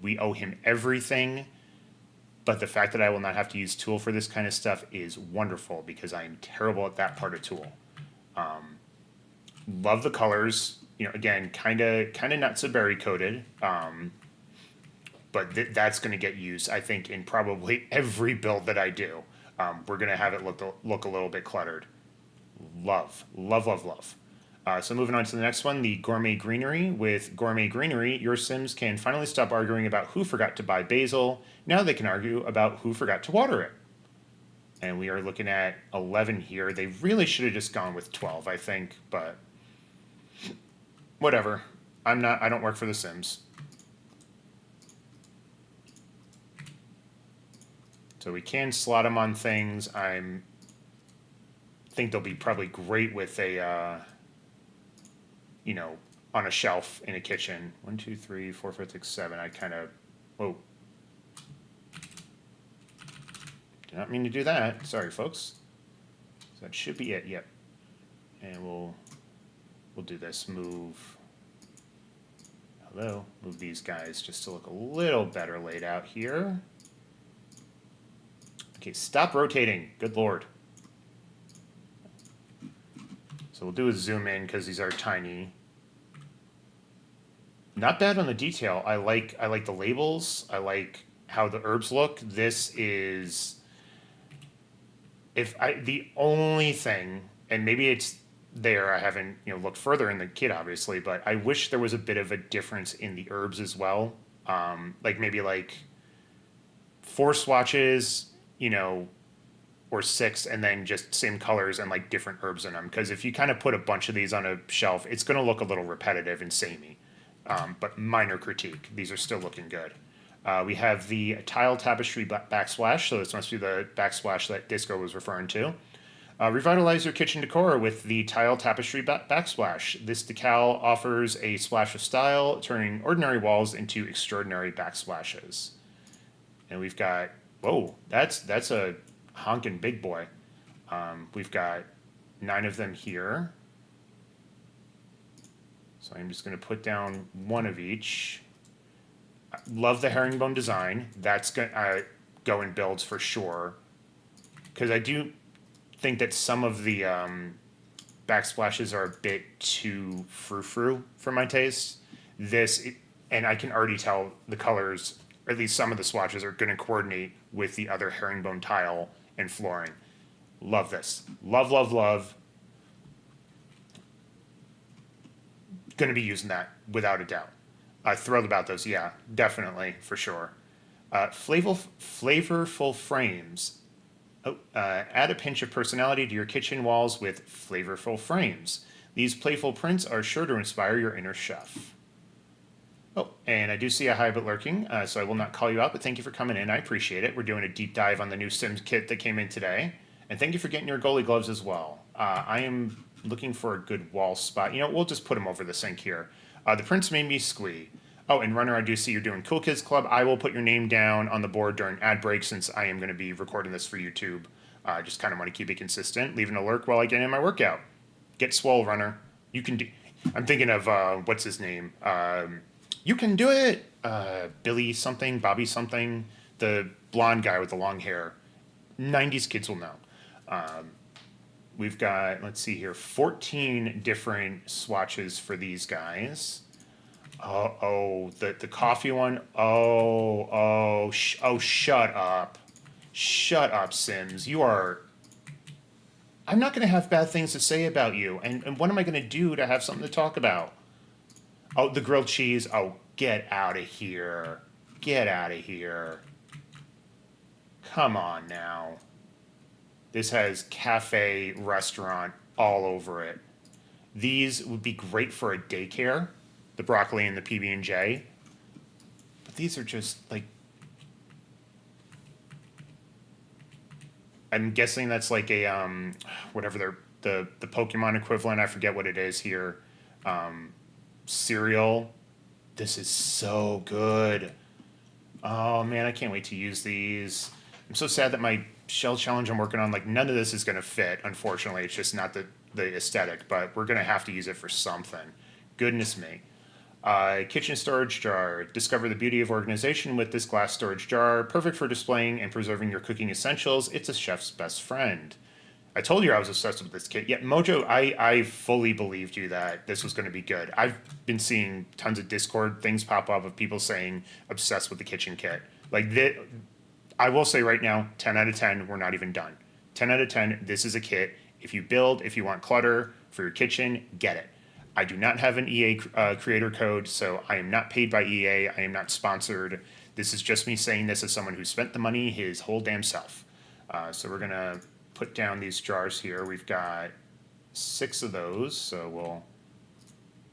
We owe him everything, but the fact that I will not have to use Tool for this kind of stuff is wonderful because I am terrible at that part of Tool. Love the colors. You know, again, kind of not so berry coated, but that's going to get used, I think, in probably every build that I do. We're going to have it look a little bit cluttered. Love, love, love, love. So moving on to the next one, the Gourmet Greenery. With Gourmet Greenery, your Sims can finally stop arguing about who forgot to buy basil. Now they can argue about who forgot to water it. And we are looking at 11 here. They really should have just gone with 12, I think, but whatever. I don't work for The Sims. So we can slot them on things. Think they'll be probably great with a, you know, on a shelf in a kitchen. 1, 2, 3, 4, 5, 6, 7. I kind of, whoa. Did not mean to do that. Sorry, folks. So that should be it. Yep. And we'll do this. Move these guys just to look a little better laid out here. Okay, stop rotating. Good Lord. So we'll do a zoom in because these are tiny. Not bad on the detail. I like the labels. I like how the herbs look. This is the only thing, and maybe it's there. I haven't looked further in the kit, obviously, but I wish there was a bit of a difference in the herbs as well. Like maybe like 4 swatches, or 6, and then just same colors and like different herbs in them. Because if you kind of put a bunch of these on a shelf, it's going to look a little repetitive and samey. But minor critique. These are still looking good. We have the tile tapestry backsplash. So this must be the backsplash that Disco was referring to. Revitalize your kitchen decor with the tile tapestry backsplash. This decal offers a splash of style, turning ordinary walls into extraordinary backsplashes. And we've got, whoa, that's a honkin' big boy. We've got 9 of them here. So I'm just going to put down 1 of each. Love the herringbone design. That's going to go in builds for sure. Because I do think that some of the backsplashes are a bit too frou-frou for my taste. And I can already tell the colors, or at least some of the swatches, are going to coordinate with the other herringbone tile and flooring. Love this. Love, love, love. Going to be using that without a doubt. Thrilled about those. Yeah, definitely, for sure. Flavorful frames. Add a pinch of personality to your kitchen walls with flavorful frames. These playful prints are sure to inspire your inner chef. Oh, and I do see a Hybit lurking, so I will not call you out, but thank you for coming in. I appreciate it. We're doing a deep dive on the new Sims kit that came in today. And thank you for getting your goalie gloves as well. I am looking for a good wall spot. We'll just put them over the sink here. The prints made me squee. Oh, and Runner, I do see you're doing Cool Kids Club. I will put your name down on the board during ad break since I am going to be recording this for YouTube. Just kind of want to keep it consistent. Leaving a lurk while I get in my workout. Get swole, Runner. You can do... I'm thinking of, what's his name? You can do it! Billy something, Bobby something. The blonde guy with the long hair. 90s kids will know. We've got, let's see here, 14 different swatches for these guys. The coffee one. Shut up. Shut up, Sims. You are... I'm not going to have bad things to say about you. And what am I going to do to have something to talk about? Oh, the grilled cheese. Oh, get out of here. Get out of here. come on now. This has cafe, restaurant all over it. These would be great for a daycare, the broccoli and the PB&J. But these are just like, I'm guessing that's like a whatever the Pokemon equivalent. I forget what it is here. Cereal. This is so good. Oh man, I can't wait to use these. I'm so sad that my shell challenge I'm working on, like none of this is gonna fit. Unfortunately, it's just not the aesthetic. But we're gonna have to use it for something. Goodness me. Kitchen storage jar. Discover the beauty of organization with this glass storage jar. Perfect for displaying and preserving your cooking essentials. It's a chef's best friend. I told you I was obsessed with this kit. Yeah, Mojo, I fully believed you that this was going to be good. I've been seeing tons of Discord things pop up of people saying obsessed with the kitchen kit. Like, I will say right now, 10 out of 10, we're not even done. 10 out of 10, this is a kit. If you build, if you want clutter for your kitchen, get it. I do not have an EA creator code, so I am not paid by EA. I am not sponsored. This is just me saying this as someone who spent the money his whole damn self. So we're going to put down these jars here. We've got 6 of those, so we'll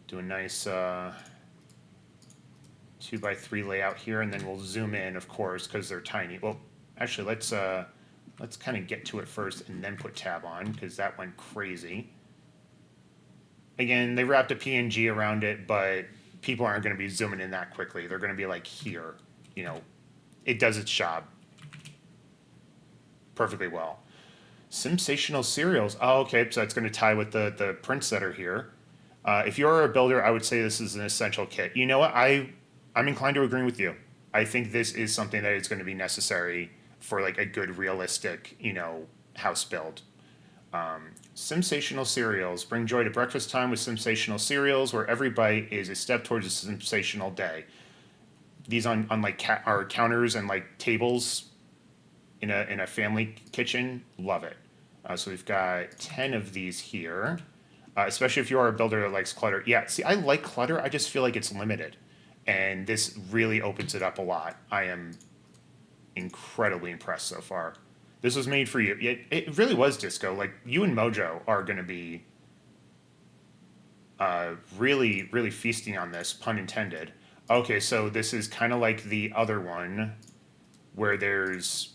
do a nice 2x3 layout here, and then we'll zoom in, of course, because they're tiny. Well, actually, let's kind of get to it first and then put tab on, because that went crazy. Again, they wrapped a PNG around it, but people aren't going to be zooming in that quickly. They're going to be like here. You know, it does its job perfectly well. Sensational cereals. Oh, okay, so it's going to tie with the prints that are here. If you're a builder, I would say this is an essential kit. You know what? I'm inclined to agree with you. I think this is something that is going to be necessary for like a good, realistic, house build. Sensational cereals. Bring joy to breakfast time with sensational cereals, where every bite is a step towards a sensational day. These on like our counters and like tables in a family kitchen. Love it. So we've got 10 of these here. Especially if you are a builder that likes clutter. Yeah, see, I like clutter. I just feel like it's limited. And this really opens it up a lot. I am incredibly impressed so far. This was made for you. It really was, Disco. Like, you and Mojo are going to be really, really feasting on this, pun intended. Okay, so this is kind of like the other one where there's,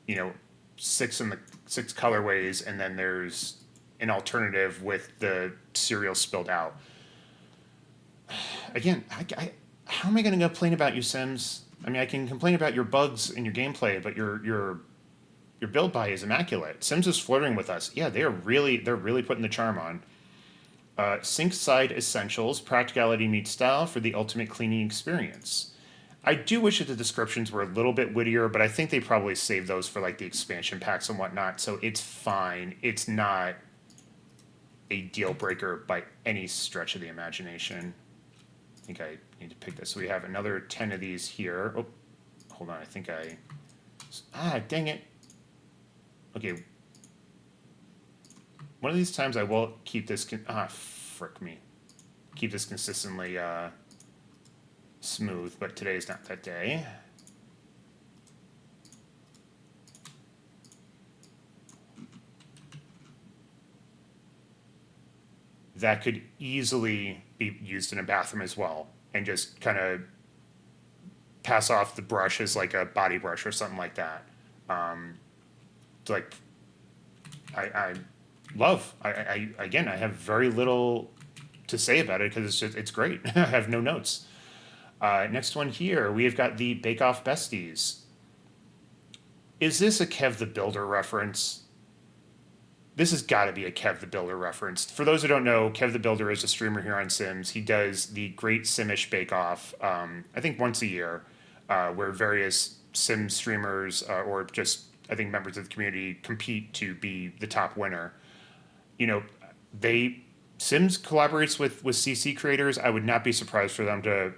6 colorways, and then there's an alternative with the cereal spilled out. Again, how am I going to complain about you, Sims? I mean, I can complain about your bugs in your gameplay, but your build buy is immaculate. Sims is flirting with us. Yeah, they're really putting the charm on. Sink side essentials, practicality meets style for the ultimate cleaning experience. I do wish that the descriptions were a little bit wittier, but I think they probably saved those for like the expansion packs and whatnot, so it's fine. It's not a deal breaker by any stretch of the imagination. I think I need to pick this. So we have another 10 of these here. Oh, hold on. I think dang it. Okay. One of these times I will keep this, frick me. Keep this consistently smooth, but today is not that day. That could easily be used in a bathroom as well, and just kind of pass off the brush as like a body brush or something like that. Like, I love. Again, I have very little to say about it because it's great. I have no notes. Next one here, we have got the Bake Off Besties. Is this a Kev the Builder reference? This has got to be a Kev the Builder reference. For those who don't know, Kev the Builder is a streamer here on Sims. He does the Great Simish Bake Off, I think once a year, where various Sim streamers or just, I think, members of the community compete to be the top winner. Sims collaborates with CC creators. I would not be surprised for them to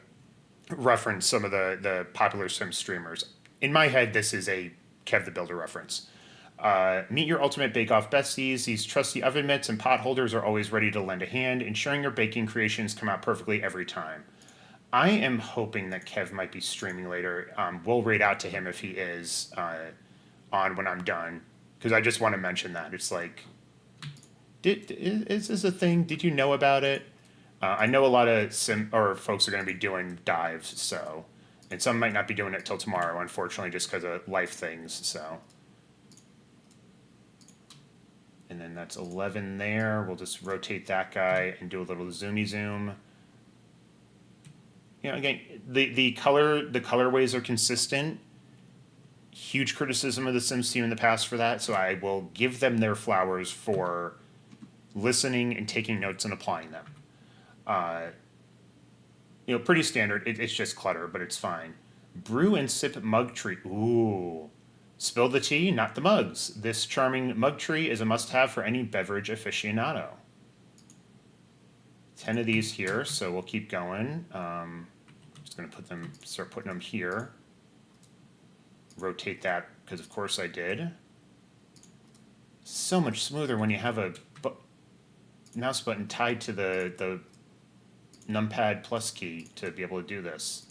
reference some of the popular Sim streamers. In my head, this is a Kev the Builder reference. Meet your ultimate bake-off besties. These trusty oven mitts and pot holders are always ready to lend a hand, ensuring your baking creations come out perfectly every time. I am hoping that Kev might be streaming later. We'll raid out to him if he is on when I'm done, because I just want to mention that. It's like, is this a thing? Did you know about it? I know a lot of folks are going to be doing dives, so, and some might not be doing it till tomorrow, unfortunately, just because of life things. So, and then that's 11 there. We'll just rotate that guy and do a little zoomy zoom. You know, again, the colorways are consistent. Huge criticism of the Sims team in the past for that, so I will give them their flowers for listening and taking notes and applying them. You know, pretty standard. It's just clutter, but it's fine. Brew and sip mug tree. Ooh. Spill the tea, not the mugs. This charming mug tree is a must-have for any beverage aficionado. 10 of these here, so we'll keep going. Just going to start putting them here. Rotate that, because of course I did. So much smoother when you have a mouse button tied to the numpad plus key to be able to do this.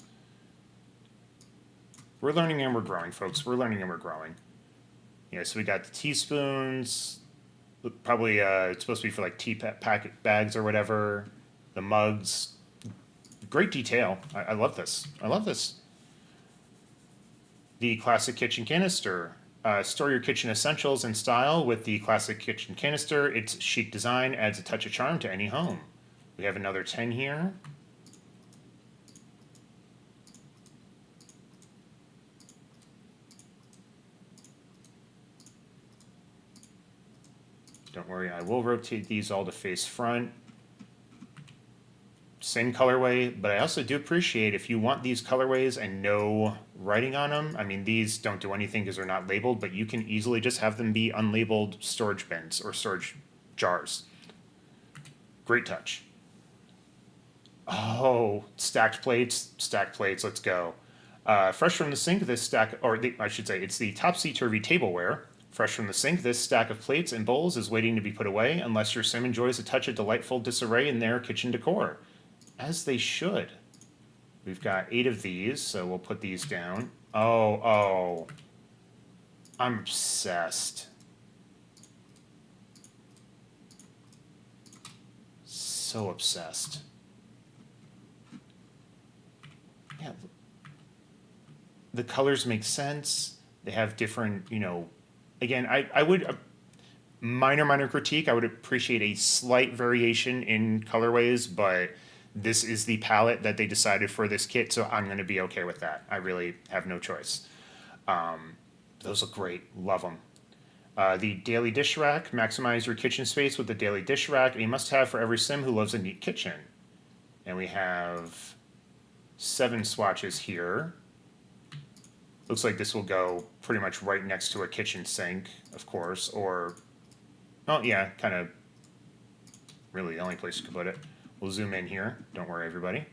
We're learning and we're growing, folks. We're learning and we're growing. Yeah, so we got the teaspoons. Probably it's supposed to be for like tea packet bags or whatever. The mugs. Great detail. I love this. I love this. The classic kitchen canister. Store your kitchen essentials in style with the classic kitchen canister. Its chic design adds a touch of charm to any home. We have another 10 here. Don't worry, I will rotate these all to face front. Same colorway, but I also do appreciate if you want these colorways and no writing on them. I mean, these don't do anything because they're not labeled, but you can easily just have them be unlabeled storage bins or storage jars. Great touch. Oh, stacked plates, let's go. Fresh from the sink, this stack, I should say, it's the topsy-turvy tableware. Fresh from the sink, this stack of plates and bowls is waiting to be put away, unless your sim enjoys a touch of delightful disarray in their kitchen decor. As they should. We've got 8 of these, so we'll put these down. Oh. I'm obsessed. So obsessed. Yeah. The colors make sense. They have different, you know, again, I would, minor critique, I would appreciate a slight variation in colorways, but this is the palette that they decided for this kit, so I'm going to be okay with that. I really have no choice. Those look great. Love them. The daily dish rack. Maximize your kitchen space with the daily dish rack. A must-have for every sim who loves a neat kitchen. And we have 7 swatches here. Looks like this will go pretty much right next to a kitchen sink, of course, or, oh yeah, kind of really the only place you could put it. We'll zoom in here. Don't worry, everybody.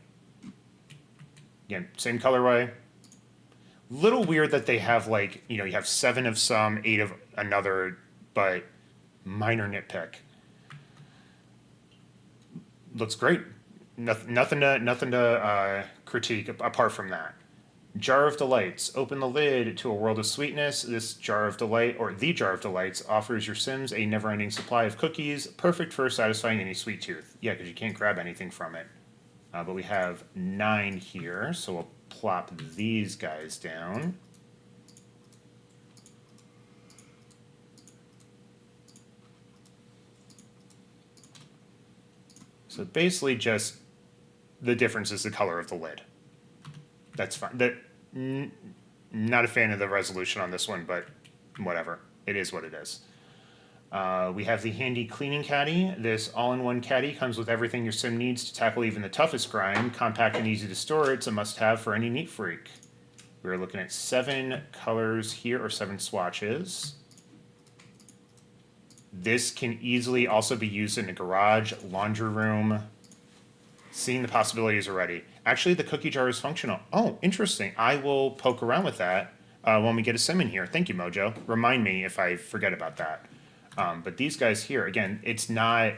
Again, same colorway. Little weird that they have, like, you know, you have 7 of some, 8 of another, but minor nitpick. Looks great. Nothing to critique apart from that. Jar of Delights. Open the lid to a world of sweetness. This jar of delight, or the jar of delights, offers your Sims a never-ending supply of cookies, perfect for satisfying any sweet tooth. Yeah, because you can't grab anything from it. But we have 9 here, so we'll plop these guys down. So basically just the difference is the color of the lid. That's fine. Not a fan of the resolution on this one, but whatever. It is what it is. We have the handy cleaning caddy. This all-in-one caddy comes with everything your sim needs to tackle even the toughest grind. Compact and easy to store, it's a must-have for any neat freak. We're looking at 7 colors here, or 7 swatches. This can easily also be used in a garage, laundry room. Seeing the possibilities already. Actually, the cookie jar is functional. Oh, interesting. I will poke around with that when we get a sim in here. Thank you, Mojo. Remind me if I forget about that. But these guys here, again, it's not...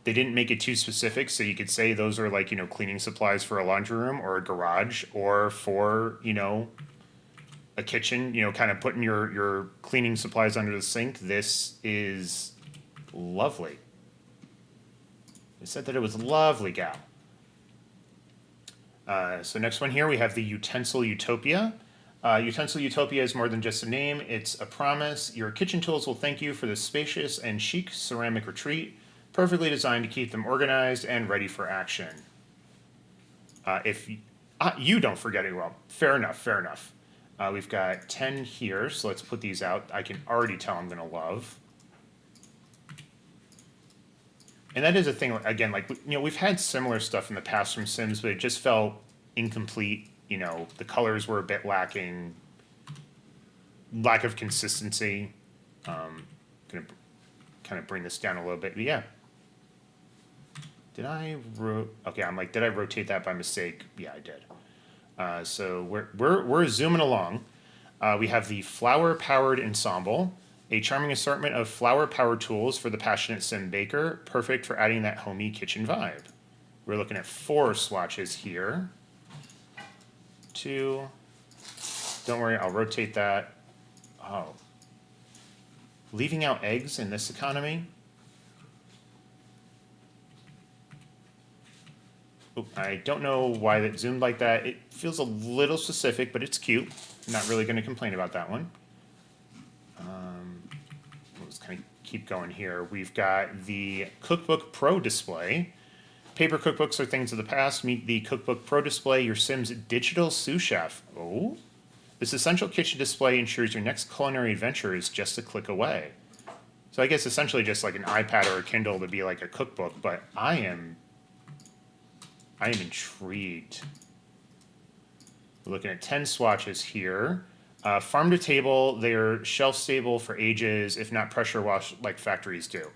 They didn't make it too specific, so you could say those are like, you know, cleaning supplies for a laundry room or a garage or for, you know, a kitchen, you know, kind of putting your cleaning supplies under the sink, this is lovely. It said that it was lovely, gal. So next one here, we have the Utensil Utopia. Utensil Utopia is more than just a name, it's a promise. Your kitchen tools will thank you for this spacious and chic ceramic retreat, perfectly designed to keep them organized and ready for action. If you don't forget it, well, fair enough, fair enough. We've got 10 here, so let's put these out. I can already tell I'm gonna love. And that is a thing, again, like, you know, we've had similar stuff in the past from Sims, but it just felt incomplete. You know, the colors were a bit lacking, lack of consistency. Gonna kind of bring this down a little bit, but yeah. Did I okay, I'm like, did I rotate that by mistake? Yeah, I did. So we're zooming along. We have the Flower Powered Ensemble, a charming assortment of flower power tools for the passionate sim baker, perfect for adding that homey kitchen vibe. We're looking at 4 swatches here. 2. Don't worry, I'll rotate that. Oh. Leaving out eggs in this economy? Oop, I don't know why that zoomed like that. It feels a little specific, but it's cute. I'm not really going to complain about that one. Let's kind of keep going here. We've got the Cookbook Pro display. Paper cookbooks are things of the past. Meet the Cookbook Pro display, your Sim's digital sous chef. Oh? This essential kitchen display ensures your next culinary adventure is just a click away. So I guess essentially just like an iPad or a Kindle to be like a cookbook, but I am intrigued. We're looking at 10 swatches here. Farm to table, they're shelf stable for ages, if not pressure washed like factories do.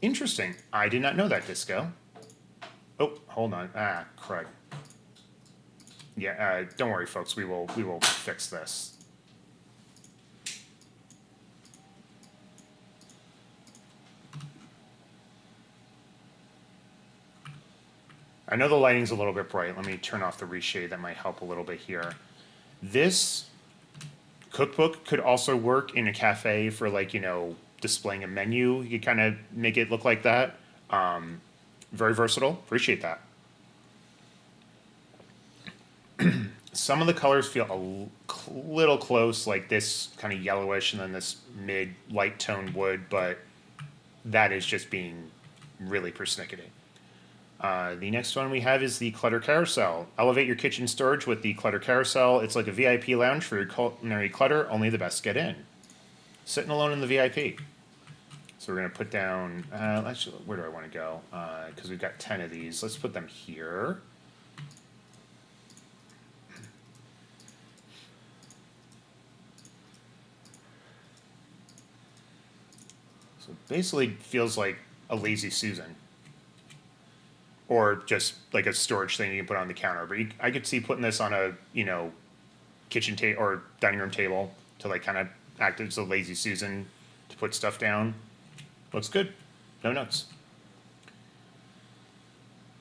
Interesting. I did not know that, Disco. Oh, hold on. Ah, crud. Yeah, don't worry, folks. We will fix this. I know the lighting's a little bit bright. Let me turn off the reshade. That might help a little bit here. This cookbook could also work in a cafe for, like, you know, displaying a menu. You kind of make it look like that. Very versatile. Appreciate that. Some of the colors feel a little close, like this kind of yellowish and then this mid light tone wood, but that is just being really persnickety. The next one we have is the Clutter Carousel. Elevate your kitchen storage with the Clutter Carousel. It's like a VIP lounge for your culinary clutter, only the best get in. Sitting alone in the VIP. So we're going to put down, actually, where do I want to go? Because we've got 10 of these. Let's put them here. So it basically feels like a lazy Susan. Or just like a storage thing you can put on the counter. But I could see putting this on a, you know, kitchen table or dining room table to like kind of act as a lazy Susan to put stuff down. Looks good. No notes.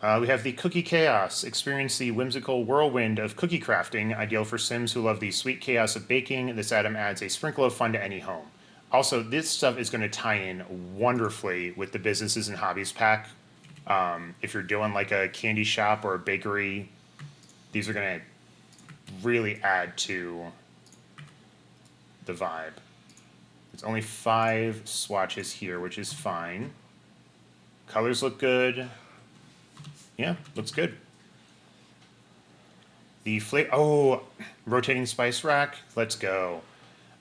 We have the Cookie Chaos. Experience the whimsical whirlwind of cookie crafting, ideal for Sims who love the sweet chaos of baking. This item adds a sprinkle of fun to any home. Also, this stuff is going to tie in wonderfully with the businesses and hobbies pack. If you're doing like a candy shop or a bakery, these are going to really add to the vibe. It's only 5 swatches here, which is fine. Colors look good. Yeah, looks good. The rotating spice rack. Let's go.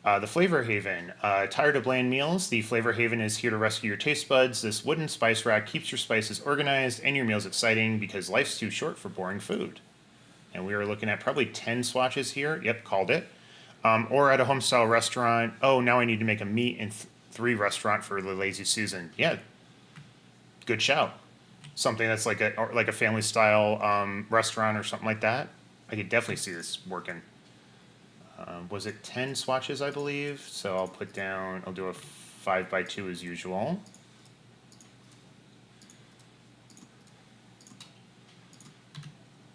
The Flavor Haven. Tired of bland meals? The Flavor Haven is here to rescue your taste buds. This wooden spice rack keeps your spices organized and your meals exciting because life's too short for boring food. And we are looking at probably 10 swatches here. Yep, called it. Or at a home-style restaurant. Oh, now I need to make a meat and 3 restaurant for the Lazy Susan. Yeah, good shout. Something that's like a family-style restaurant or something like that. I could definitely see this working. Was it 10 swatches, I believe? So I'll do a 5x2 as usual.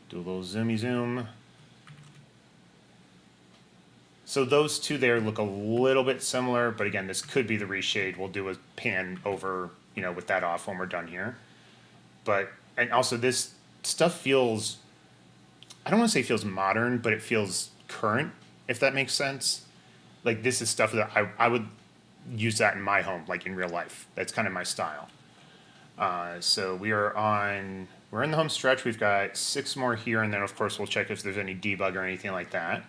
Do a little zoomy zoom. So those two there look a little bit similar, but again, this could be the reshade. We'll do a pan over, with that off when we're done here. But, and also this stuff feels, I don't want to say feels modern, but it feels current, if that makes sense. Like this is stuff that I would use that in my home, like in real life. That's kind of my style. So we're in the home stretch. We've got 6 more here, and then of course we'll check if there's any debug or anything like that.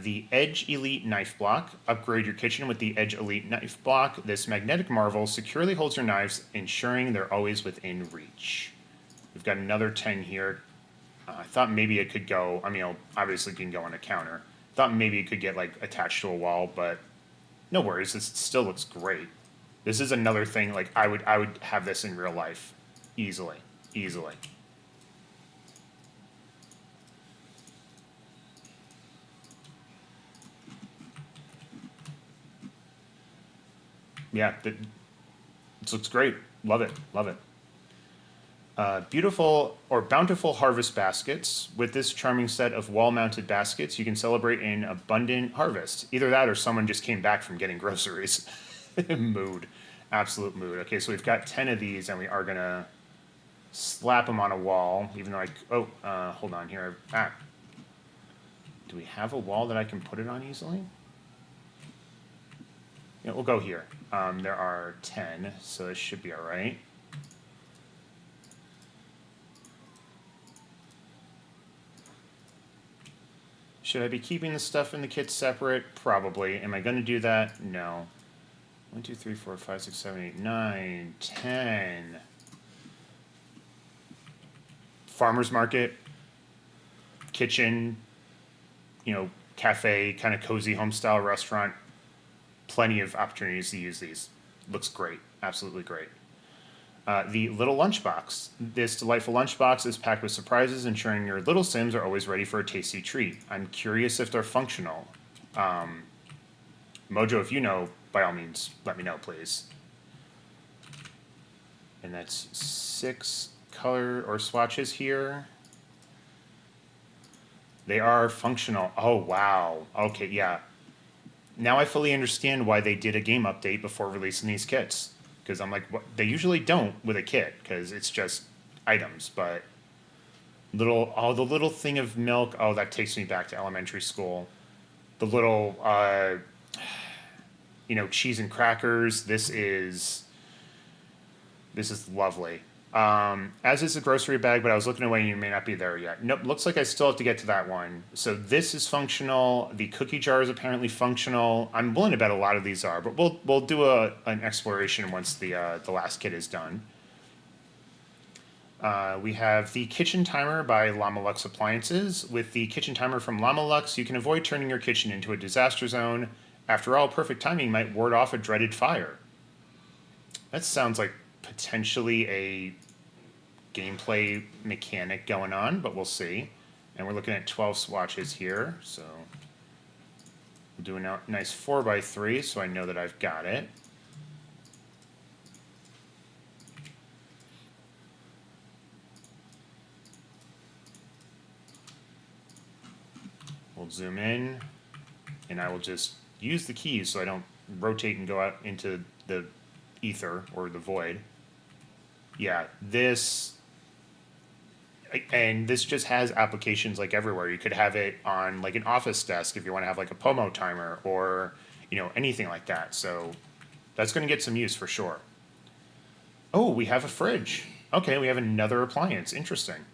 The Edge Elite Knife Block. Upgrade your kitchen with the Edge Elite Knife Block. This magnetic marvel securely holds your knives, ensuring they're always within reach. We've got another 10 here. I thought maybe it could go, obviously it can go on a counter. Thought maybe it could get like attached to a wall, but no worries, this still looks great. This is another thing, like I would have this in real life. Easily. Yeah, this looks great. Love it. Beautiful or bountiful harvest baskets. With this charming set of wall-mounted baskets, you can celebrate an abundant harvest. Either that or someone just came back from getting groceries. Mood. Absolute mood. Okay, so we've got 10 of these, and we are going to slap them on a wall, even though hold on here. Do we have a wall that I can put it on easily? Yeah, we'll go here. There are 10, so this should be all right. Should I be keeping the stuff in the kit separate? Probably. Am I going to do that? No. 1, 2, 3, 4, 5, 6, 7, 8, 9, 10. Farmer's market, kitchen, cafe, kind of cozy home style restaurant. Plenty of opportunities to use these. Looks great. Absolutely great. The little lunchbox. This delightful lunchbox is packed with surprises, ensuring your little Sims are always ready for a tasty treat. I'm curious if they're functional. Mojo, if you know, by all means, let me know, please. And that's 6 color or swatches here. They are functional. Oh, wow. Okay, yeah. Now I fully understand why they did a game update before releasing these kits. Because I'm like, what? They usually don't with a kit, because it's just items. But the little thing of milk. Oh, that takes me back to elementary school. The little, cheese and crackers. This is lovely. As is the grocery bag, but I was looking away and you may not be there yet. Nope, looks like I still have to get to that one. So this is functional. The cookie jar is apparently functional. I'm willing to bet a lot of these are, but we'll do an exploration once the last kit is done. We have the kitchen timer by Llama Lux Appliances. With the kitchen timer from Llama Lux, you can avoid turning your kitchen into a disaster zone. After all, perfect timing might ward off a dreaded fire. That sounds like potentially a gameplay mechanic going on, but we'll see. And we're looking at 12 swatches here, so we'll do a nice 4x3 so I know that I've got it. We'll zoom in, and I will just use the keys so I don't rotate and go out into the ether or the void. Yeah, this just has applications like everywhere. You could have it on like an office desk if you want to have like a Pomo timer or anything like that. So that's going to get some use for sure. Oh, we have a fridge. Okay, we have another appliance. Interesting.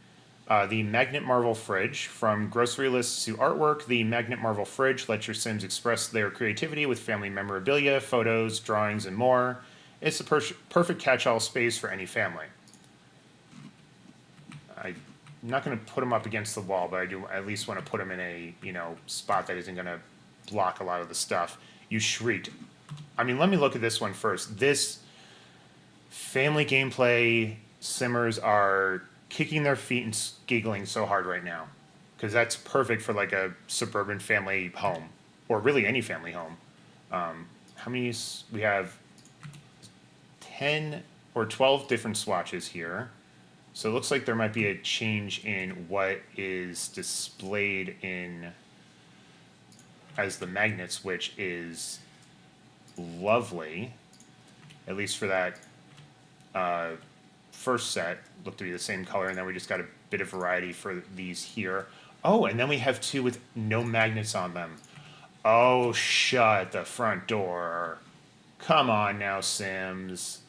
The Magnet Marvel Fridge. From grocery lists to artwork, the Magnet Marvel Fridge lets your Sims express their creativity with family memorabilia, photos, drawings, and more. It's the perfect catch-all space for any family. I'm not going to put them up against the wall, but I do at least want to put them in a spot that isn't going to block a lot of the stuff. You shrieked. I mean, let me look at this one first. This family gameplay Simmers are kicking their feet and giggling so hard right now, because that's perfect for like a suburban family home, or really any family home. How many we have? 10 or 12 different swatches here. So it looks like there might be a change in what is displayed in as the magnets, which is lovely, at least for that first set. Look to be the same color, and then we just got a bit of variety for these here. Oh, and then we have two with no magnets on them. Oh, shut the front door. Come on now, Sims.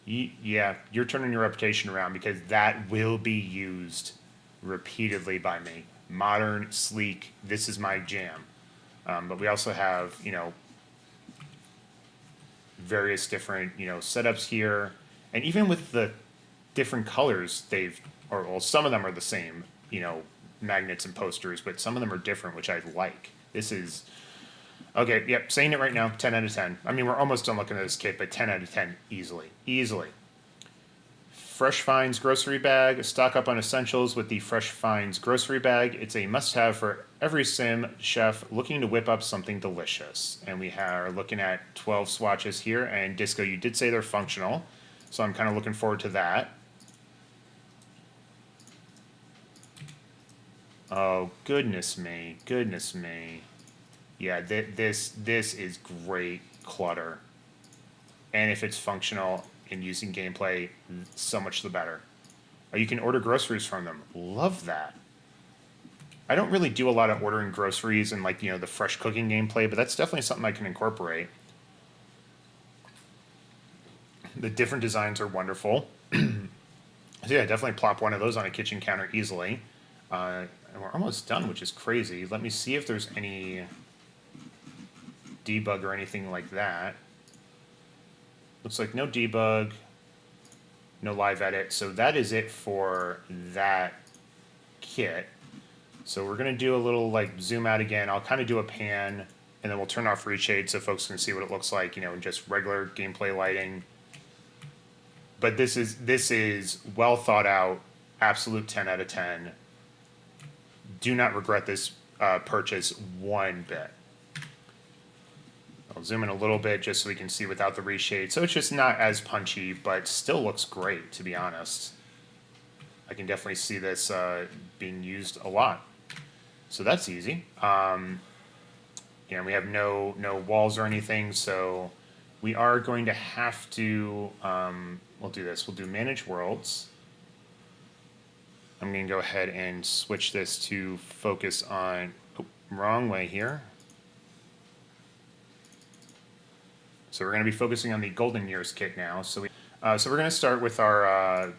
Yeah, you're turning your reputation around, because that will be used repeatedly by me. Modern, sleek, this is my jam. But we also have, various different, setups here. And even with the different colors, well, some of them are the same, magnets and posters, but some of them are different, which I like. This is, okay, yep, saying it right now, 10 out of 10. I mean, we're almost done looking at this kit, but 10 out of 10, easily, easily. Fresh Finds grocery bag. Stock up on essentials with the Fresh Finds grocery bag. It's a must-have for every sim chef looking to whip up something delicious. And we are looking at 12 swatches here. And Disco, you did say they're functional, so I'm kind of looking forward to that. Oh, goodness me, goodness me. Yeah, this is great clutter. And if it's functional and using gameplay, so much the better. You can order groceries from them. Love that. I don't really do a lot of ordering groceries and the fresh cooking gameplay, but that's definitely something I can incorporate. The different designs are wonderful. So yeah, definitely plop one of those on a kitchen counter easily. And we're almost done, which is crazy. Let me see if there's any debug or anything like that. Looks like no debug, no live edit. So that is it for that kit. So we're going to do a little zoom out again. I'll kind of do a pan, and then we'll turn off reshade so folks can see what it looks like, in just regular gameplay lighting. But this is well thought out, absolute 10 out of 10. Do not regret this purchase one bit. I'll zoom in a little bit just so we can see without the reshade. So it's just not as punchy, but still looks great, to be honest. I can definitely see this being used a lot. So that's easy. We have no walls or anything, so we are going to have to, we'll do this. We'll do Manage Worlds. I'm going to go ahead and switch this to focus on, wrong way here. So we're going to be focusing on the Golden Years kit now. So we're going to start with our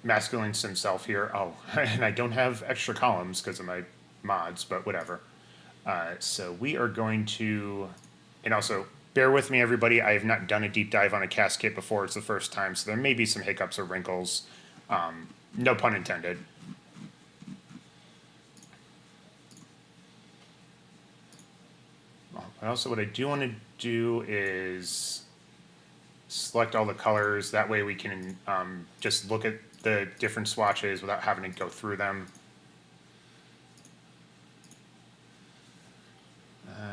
masculine sim self here. Oh, and I don't have extra columns because of my mods, but whatever. So we are going to, and also bear with me, everybody. I have not done a deep dive on a cast kit before. It's the first time, so there may be some hiccups or wrinkles. No pun intended. Also, what I do want to do is select all the colors. That way we can just look at the different swatches without having to go through them.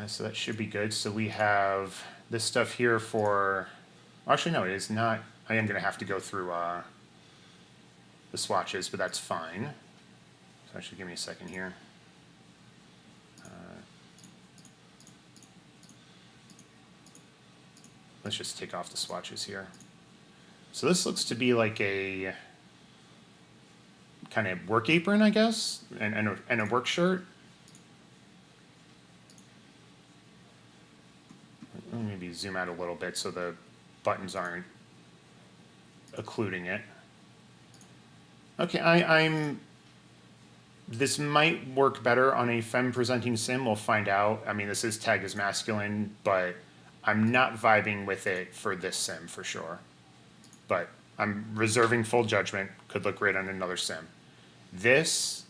So that should be good. So we have this stuff here for, actually no, it is not. I am going to have to go through the swatches, but that's fine. So actually give me a second here. Let's just take off the swatches here. So this looks to be like a kind of work apron, I guess, and a work shirt. Let me maybe zoom out a little bit so the buttons aren't occluding it. Okay, this might work better on a femme presenting sim. We'll find out. I mean, this is tagged as masculine, but I'm not vibing with it for this sim for sure. But I'm reserving full judgment. Could look great on another sim. This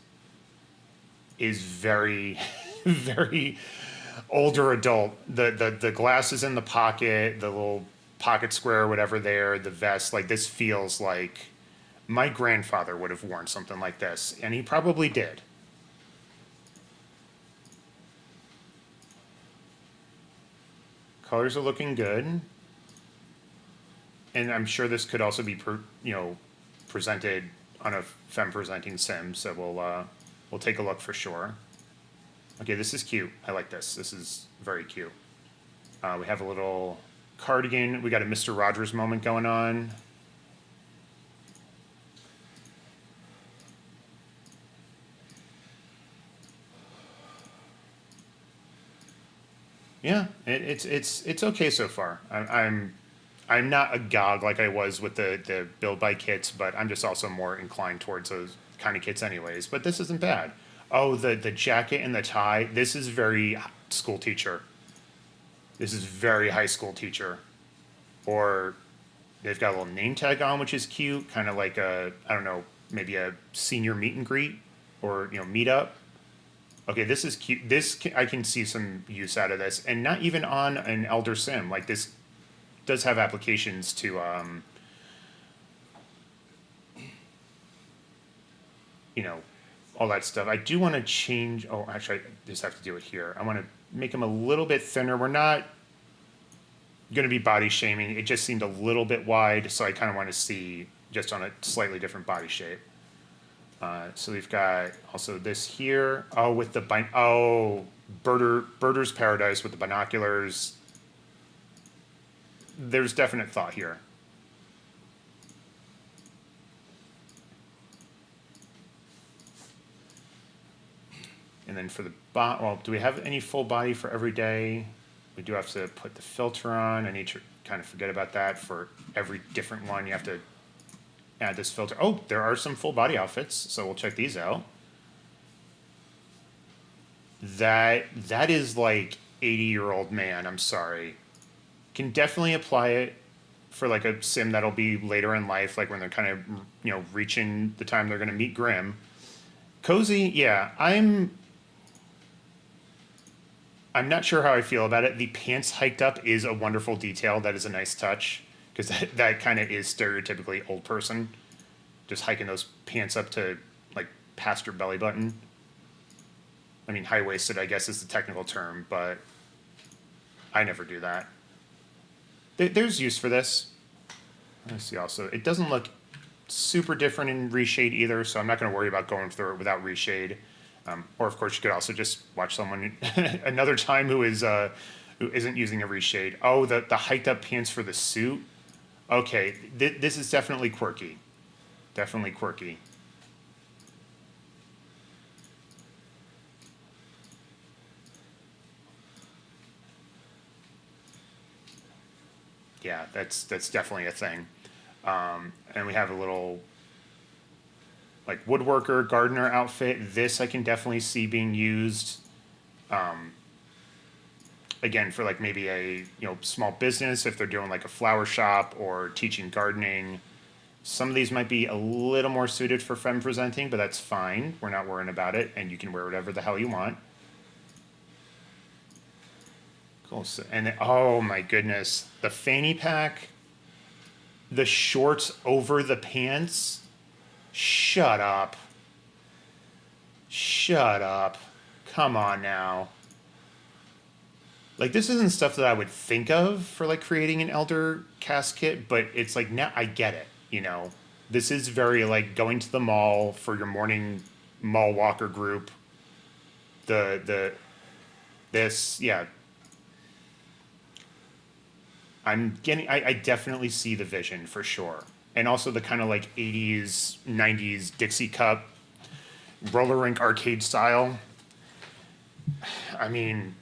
is very, very older adult. The glasses in the pocket, the little pocket square or whatever there, the vest, this feels like my grandfather would have worn something like this, and he probably did. Colors are looking good. And I'm sure this could also be presented on a femme presenting sim, so we'll take a look for sure. Okay, this is cute. I like this. This is very cute. We have a little cardigan. We got a Mr. Rogers moment going on. Yeah, it's okay so far. I'm not agog like I was with the build by kits, but I'm just also more inclined towards those kind of kits anyways. But this isn't bad. Oh, the jacket and the tie. This is very school teacher. This is very high school teacher. Or they've got a little name tag on, which is cute, kind of like a, I don't know, maybe a senior meet and greet or meet up. Okay, this is cute. I can see some use out of this, and not even on an Elder Sim. Like this does have applications to you know, all that stuff. I do want to change. Oh, actually, I just have to do it here. I want to make them a little bit thinner. We're not going to be body shaming. It just seemed a little bit wide, so I kind of want to see just on a slightly different body shape. So we've got also this here. Oh, with the Birder's Paradise with the binoculars. There's definite thought here. And then for the well, do we have any full body for every day? We do have to put the filter on. I need to kind of forget about that for every different one. You have to add this filter. Oh, there are some full body outfits, so we'll check these out. That is like 80-year-old man. I'm sorry. Can definitely apply it for like a sim that'll be later in life, like when they're kind of reaching the time they're going to meet Grimm. Cozy, yeah. I'm not sure how I feel about it. The pants hiked up is a wonderful detail. That is a nice touch because that kind of is stereotypically old person, just hiking those pants up to like past your belly button. I mean, high waisted, I guess, is the technical term, but I never do that. There's use for this. Let's see. Also, it doesn't look super different in reshade either, so I'm not going to worry about going through it without reshade. Or of course, you could also just watch someone another time who isn't using a reshade. Oh, the hiked up pants for the suit. Okay, this is definitely quirky. Definitely quirky. Yeah, that's definitely a thing. And we have a little like woodworker, gardener outfit. This I can definitely see being used again for like maybe a small business if they're doing like a flower shop or teaching gardening. Some of these might be a little more suited for femme presenting, but that's fine. We're not worrying about it, and you can wear whatever the hell you want. Cool. So, and then, oh my goodness, the fanny pack, the shorts over the pants. Shut up. Shut up. Come on now. Like this isn't stuff that I would think of for like creating an elder cast kit, but it's like now I get it. This is very like going to the mall for your morning mall walker group. This, yeah. I definitely see the vision for sure. And also the kind of like 80s, 90s Dixie Cup roller rink arcade style. I mean,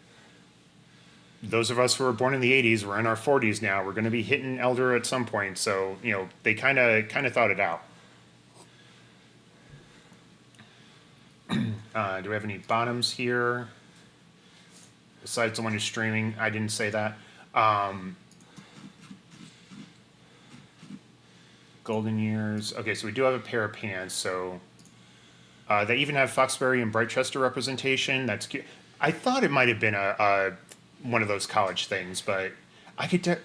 those of us who were born in the 80s, we're in our 40s now. We're going to be hitting elder at some point. So, they kind of thought it out. Do we have any bottoms here? Besides the one who's streaming, I didn't say that. Golden Years. Okay, so we do have a pair of pants. So they even have Foxbury and Brightchester representation. That's cute. I thought it might have been a one of those college things, but I could. It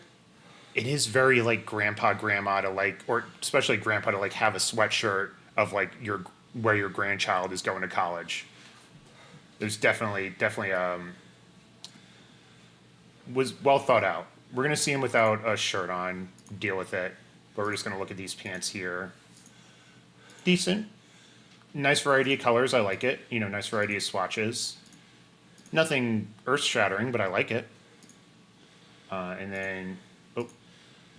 is very like grandma to like, or especially grandpa to like have a sweatshirt of like where your grandchild is going to college. There's definitely was well thought out. We're gonna see him without a shirt on. Deal with it. But we're just gonna look at these pants here. Decent, nice variety of colors. I like it. Nice variety of swatches. Nothing earth-shattering, but I like it. And then, oh,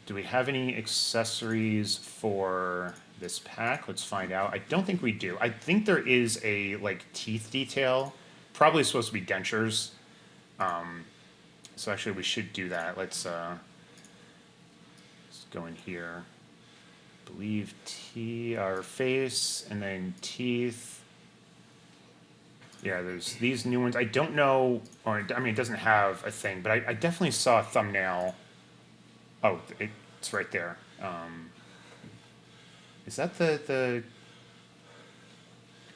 do we have any accessories for this pack? Let's find out. I don't think we do. I think there is a, like, teeth detail. Probably supposed to be dentures. So actually we should do that. Let's go in here. I believe our face, and then teeth. Yeah, there's these new ones. I don't know, or I mean, it doesn't have a thing, but I definitely saw a thumbnail. Oh, it's right there. Is that the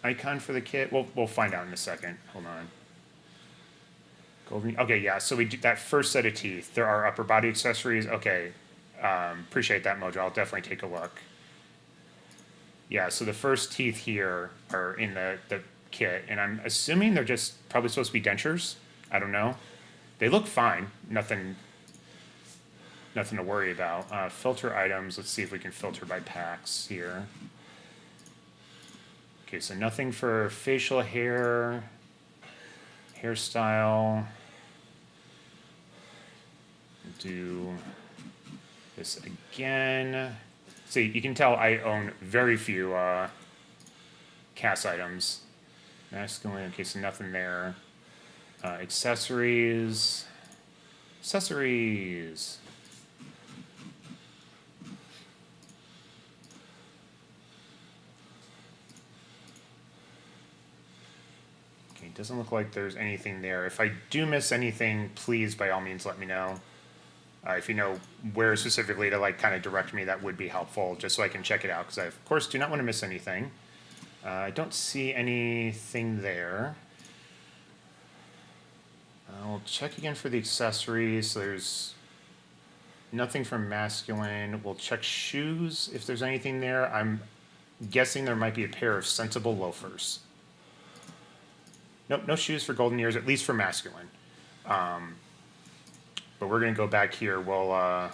icon for the kit? We'll find out in a second. Hold on. Golden. Okay, yeah. So we do that first set of teeth. There are upper body accessories. Okay, appreciate that, Mojo. I'll definitely take a look. Yeah. So the first teeth here are in the kit, and I'm assuming they're just probably supposed to be dentures. I don't know. They look fine. Nothing to worry about. Filter items. Let's see if we can filter by packs here. Okay, so nothing for facial hair, hairstyle. Do this again. See, you can tell I own very few cast items. Masculine, okay, so nothing there. Accessories. Accessories. Okay, doesn't look like there's anything there. If I do miss anything, please, by all means, let me know. If you know where specifically to, like, kind of direct me, that would be helpful, just so I can check it out, because I, of course, do not want to miss anything. I don't see anything there. I'll check again for the accessories. So there's nothing from masculine. We'll check shoes if there's anything there. I'm guessing there might be a pair of sensible loafers. Nope, no shoes for golden ears, at least for masculine. But we're going to go back here. We'll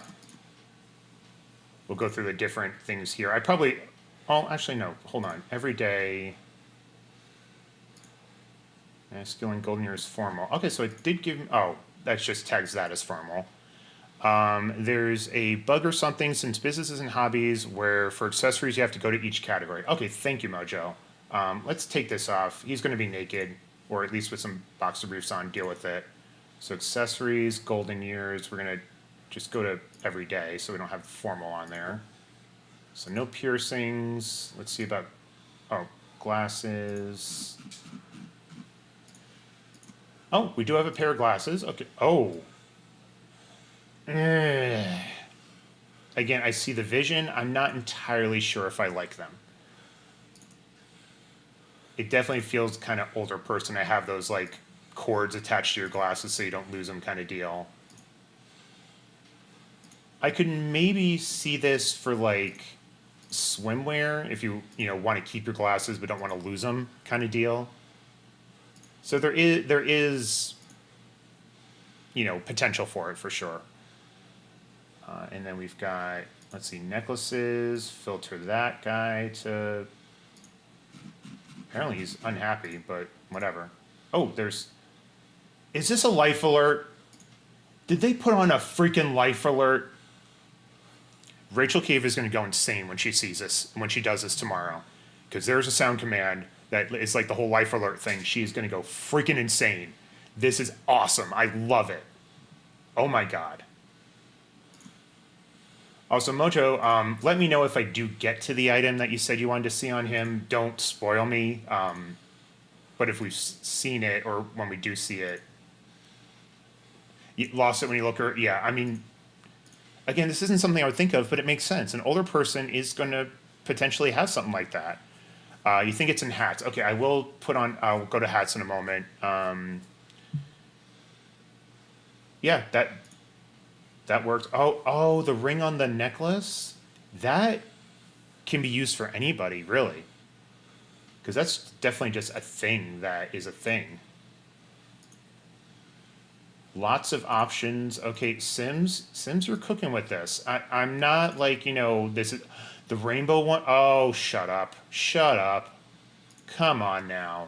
go through the different things here. I probably... Oh, actually, no. Hold on. Every day... Masculine, golden ears, formal. Okay, so it did give... Oh, that just tags that as formal. There's a bug or something since businesses and hobbies where for accessories you have to go to each category. Okay, thank you, Mojo. Let's take this off. He's going to be naked, or at least with some boxer briefs on. Deal with it. So accessories, golden ears, we're going to just go to every day so we don't have formal on there. So no piercings. Let's see about, oh, glasses. Oh, we do have a pair of glasses. Okay. Oh. Again, I see the vision. I'm not entirely sure if I like them. It definitely feels kind of older person. I have those, like, cords attached to your glasses so you don't lose them kind of deal. I could maybe see this for, like, swimwear if you want to keep your glasses but don't want to lose them kind of deal. So there is potential for it for sure. And then we've got, let's see, necklaces. Filter that guy to... Apparently he's unhappy, but whatever. Oh, is this a life alert? Did they put on a freaking life alert? Rachel Cave is going to go insane when she sees this, when she does this tomorrow. Because there's a sound command that is like the whole life alert thing. She is going to go freaking insane. This is awesome. I love it. Oh my God. Also, Mojo, let me know if I do get to the item that you said you wanted to see on him. Don't spoil me. But if we've seen it, or when we do see it, you lost it when you look her. Yeah, I mean, again, this isn't something I would think of, but it makes sense. An older person is going to potentially have something like that. You think it's in hats. Okay, I'll go to hats in a moment. Yeah, that works. Oh, the ring on the necklace? That can be used for anybody, really. Because that's definitely just a thing that is a thing. Lots of options. Okay, Sims, you're cooking with this. I'm not like, this is the rainbow one. Oh, shut up. Shut up. Come on now.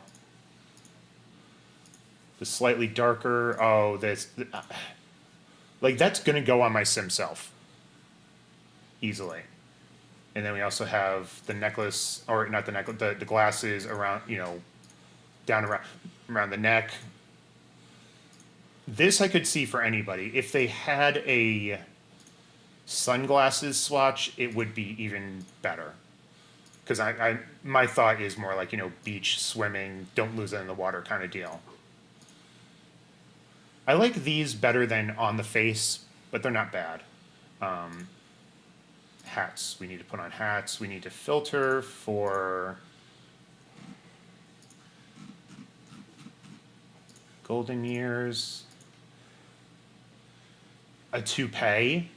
The slightly darker, oh, like that's gonna go on my sim self easily. And then we also have the necklace, or not the necklace, the glasses around, down around the neck. This I could see for anybody. If they had a sunglasses swatch, it would be even better. Because my thought is more like, beach, swimming, don't lose it in the water kind of deal. I like these better than on the face, but they're not bad. Hats. We need to put on hats. We need to filter for golden years. A toupee.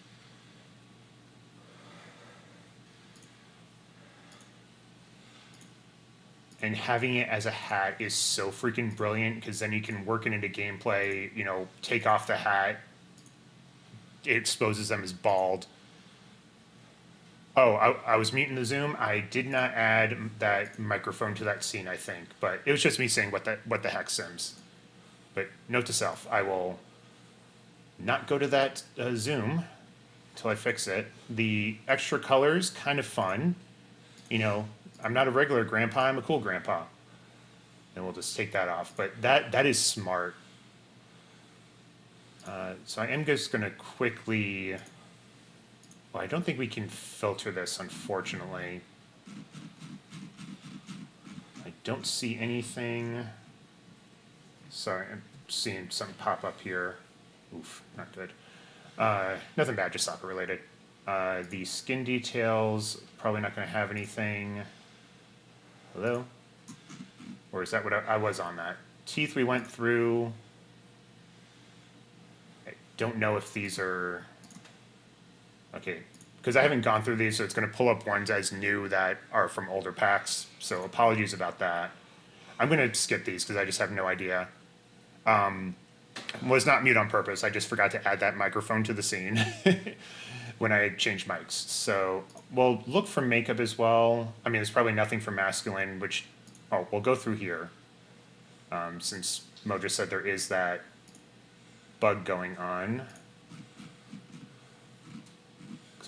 And having it as a hat is so freaking brilliant because then you can work it into gameplay, take off the hat. It exposes them as bald. Oh, I was muting the Zoom. I did not add that microphone to that scene, I think, but it was just me saying what the heck, Sims. But note to self, I will not go to that Zoom until I fix it. The extra colors, kind of fun. I'm not a regular grandpa, I'm a cool grandpa. And we'll just take that off. But that is smart. So I am just going to quickly... Well, I don't think we can filter this, unfortunately. I don't see anything. Sorry, I'm seeing something pop up here. Oof, not good. Nothing bad, just soccer related. The skin details, probably not going to have anything. Hello? Or is that what I was on that? Teeth we went through. I don't know if these are... Okay, because I haven't gone through these, so it's going to pull up ones as new that are from older packs. So apologies about that. I'm going to skip these because I just have no idea. Was not mute on purpose. I just forgot to add that microphone to the scene when I changed mics. So we'll look for makeup as well. I mean, there's probably nothing for masculine, which, we'll go through here. Since Mo just said there is that bug going on.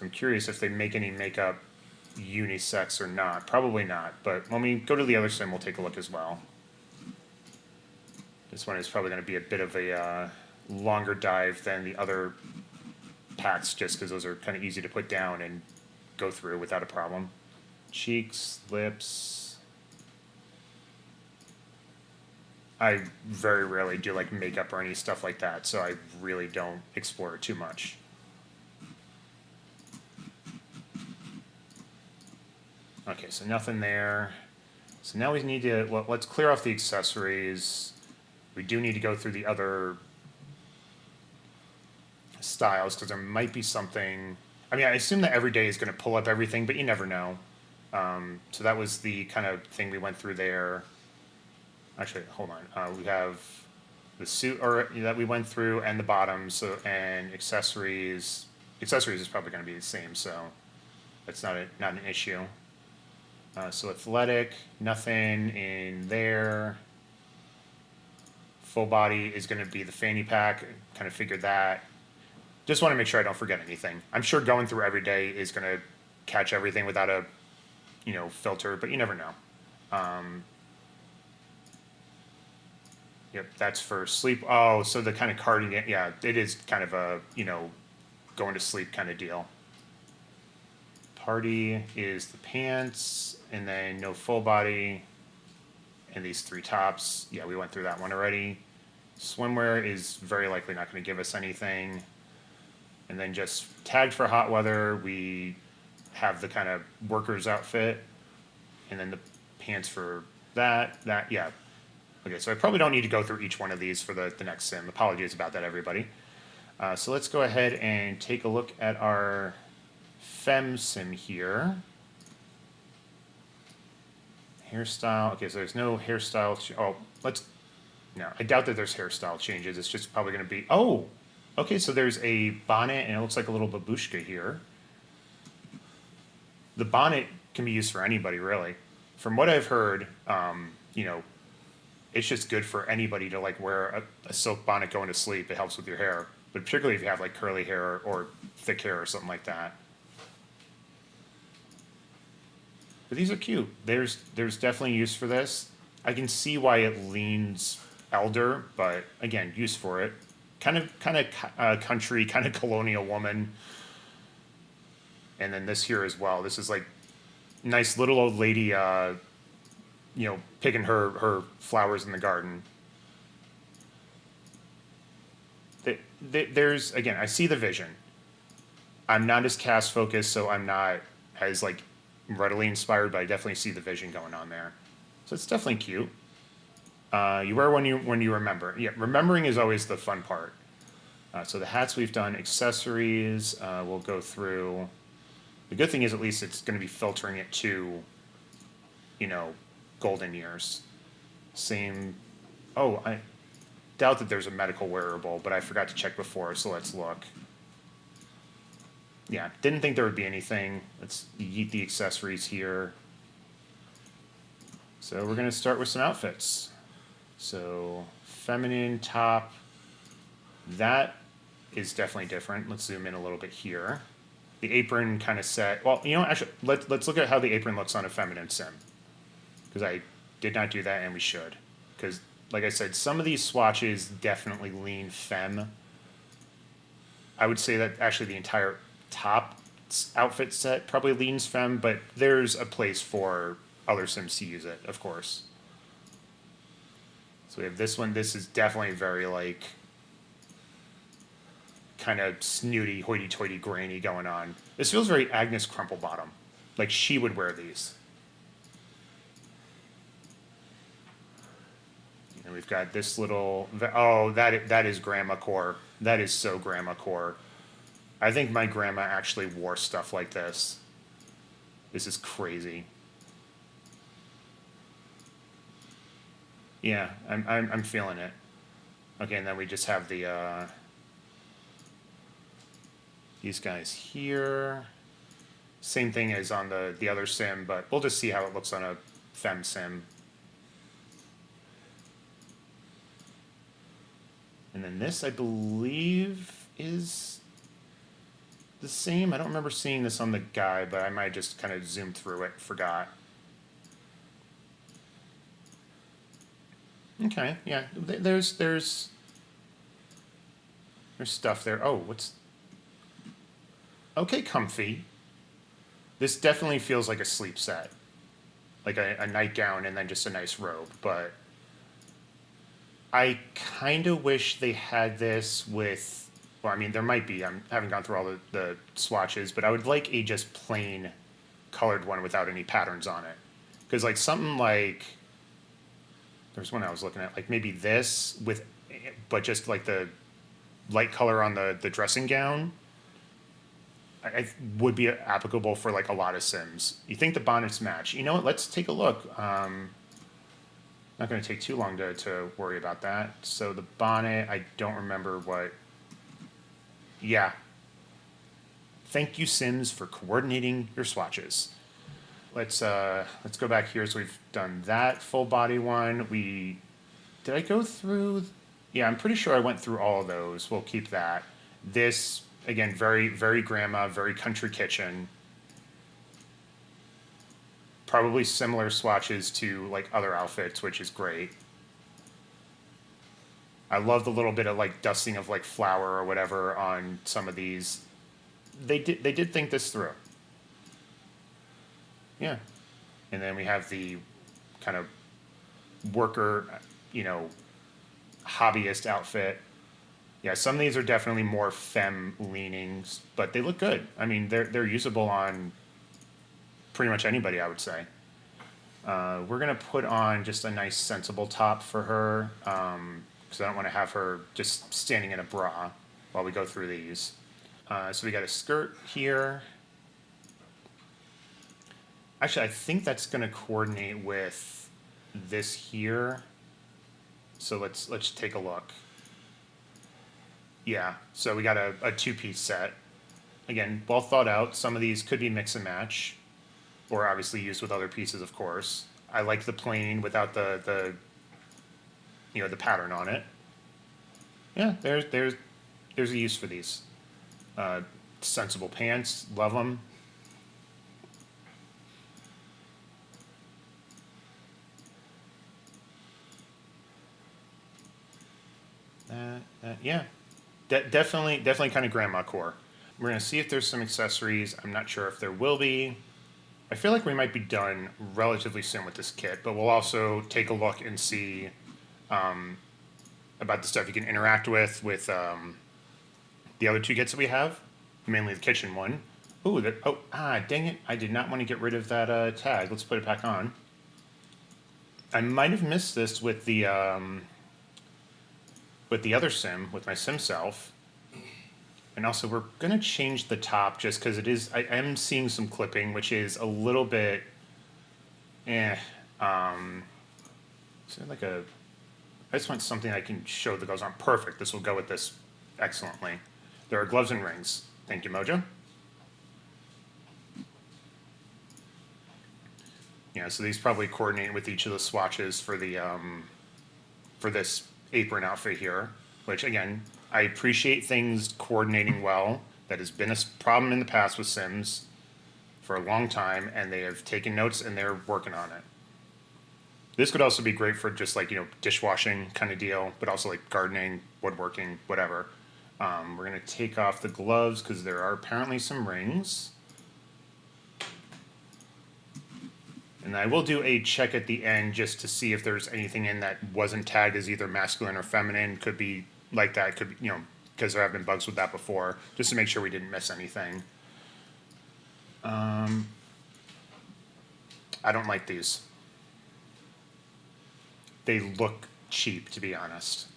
I'm curious if they make any makeup unisex or not. Probably not, but when we go to the other sim, we'll take a look as well. This one is probably going to be a bit of a longer dive than the other packs, just because those are kind of easy to put down and go through without a problem. Cheeks, lips. I very rarely do like makeup or any stuff like that, so I really don't explore it too much. Okay, so nothing there. So now we need to, well, let's clear off the accessories. We do need to go through the other styles because there might be something. I mean, I assume that every day is going to pull up everything, but you never know. So that was the kind of thing we went through there. Actually, hold on. We have the suit that we went through and the bottoms and accessories. Accessories is probably going to be the same, so that's not an issue. So athletic, nothing in there. Full body is going to be the fanny pack. Kind of figured that. Just want to make sure I don't forget anything. I'm sure going through every day is going to catch everything without a, filter, but you never know. Yep, that's for sleep. Oh, so the kind of cardigan, yeah, it is kind of a, going to sleep kind of deal. Party is the pants, and then no full body, and these three tops. Yeah, we went through that one already. Swimwear is very likely not going to give us anything. And then just tagged for hot weather, we have the kind of worker's outfit, and then the pants for that, yeah. Okay, so I probably don't need to go through each one of these for the next sim. Apologies about that, everybody. So let's go ahead and take a look at our Fem sim here. Hairstyle. Okay, so there's no hairstyle. No, I doubt that there's hairstyle changes. It's just probably going to be. Oh, okay. So there's a bonnet, and it looks like a little babushka here. The bonnet can be used for anybody, really. From what I've heard, it's just good for anybody to like wear a silk bonnet going to sleep. It helps with your hair, but particularly if you have like curly hair or thick hair or something like that. But these are cute. There's definitely use for this. I can see why it leans elder, but again, use for it. Kind of country, kind of colonial woman. And then this here as well. This is like nice little old lady, picking her flowers in the garden. There's again, I see the vision. I'm not as cast focused, so I'm not as like readily inspired, but I definitely see the vision going on there. So it's definitely cute. You wear when you remember. Yeah, remembering is always the fun part. So the hats we've done, accessories. We'll go through. The good thing is at least it's going to be filtering it to, golden years. Same. Oh, I doubt that there's a medical wearable, but I forgot to check before, so let's look. Yeah, didn't think there would be anything. Let's yeet the accessories here. So we're going to start with some outfits. So feminine top. That is definitely different. Let's zoom in a little bit here. The apron kind of set. Well, actually, let's look at how the apron looks on a feminine sim. Because I did not do that, and we should. Because, like I said, some of these swatches definitely lean femme. I would say that actually the entire top outfit set probably leans femme, but there's a place for other sims to use it, of course. So we have this one. This is definitely very like kind of snooty, hoity-toity, grainy going on. This feels very Agnes Crumplebottom. Like she would wear these. And we've got this little. Oh, that is grandma core. That is so grandma core. I think my grandma actually wore stuff like this. This is crazy. Yeah, I'm feeling it. Okay, and then we just have the these guys here. Same thing as on the other sim, but we'll just see how it looks on a femme sim. And then this, I believe, is the same. I don't remember seeing this on the guy, but I might just kind of zoom through it, forgot. Okay, yeah, there's stuff there. Oh, what's... Okay, comfy. This definitely feels like a sleep set. Like a nightgown and then just a nice robe, but I kind of wish they had this with, well, I mean, there might be, I haven't gone through all the swatches, but I would like a just plain colored one without any patterns on it. Because like something like, there's one I was looking at, like maybe this with, but just like the light color on the dressing gown, I would be applicable for like a lot of sims. You think the bonnets match? You know what? Let's take a look. Not going to take too long to worry about that. So the bonnet, I don't remember what. Yeah. Thank you, Sims, for coordinating your swatches. Let's go back here. So we've done that full body one. Did I go through? Yeah, I'm pretty sure I went through all of those. We'll keep that. This again, very very grandma, very country kitchen. Probably similar swatches to like other outfits, which is great. I love the little bit of like dusting of like flour or whatever on some of these. They did think this through. Yeah. And then we have the kind of worker, hobbyist outfit. Yeah, some of these are definitely more femme leanings, but they look good. I mean, they're usable on pretty much anybody, I would say. We're gonna put on just a nice sensible top for her, because I don't want to have her just standing in a bra while we go through these. So we got a skirt here. Actually, I think that's gonna coordinate with this here. So let's take a look. Yeah, so we got a two-piece set. Again, well thought out. Some of these could be mix and match, or obviously used with other pieces, of course. I like the plain without the the pattern on it. Yeah, there's a use for these. Sensible pants, love them. Yeah, definitely kind of grandma core. We're gonna see if there's some accessories. I'm not sure if there will be. I feel like we might be done relatively soon with this kit, but we'll also take a look and see about the stuff you can interact with the other two kits that we have, mainly the kitchen one. Ooh, dang it! I did not want to get rid of that tag. Let's put it back on. I might have missed this with the other sim, with my sim self. And also, we're gonna change the top just because it is. I am seeing some clipping, which is a little bit, eh. Is there like a? I just want something I can show that goes on. Perfect. This will go with this excellently. There are gloves and rings. Thank you, Mojo. Yeah, so these probably coordinate with each of the swatches for the for this apron outfit here. Which again, I appreciate things coordinating well. That has been a problem in the past with Sims for a long time, and they have taken notes and they're working on it. This could also be great for just like dishwashing kind of deal, but also like gardening, woodworking, whatever. We're gonna take off the gloves because there are apparently some rings. And I will do a check at the end just to see if there's anything in that wasn't tagged as either masculine or feminine. Could be like that. Could be, because there have been bugs with that before, just to make sure we didn't miss anything. I don't like these. They look cheap, to be honest.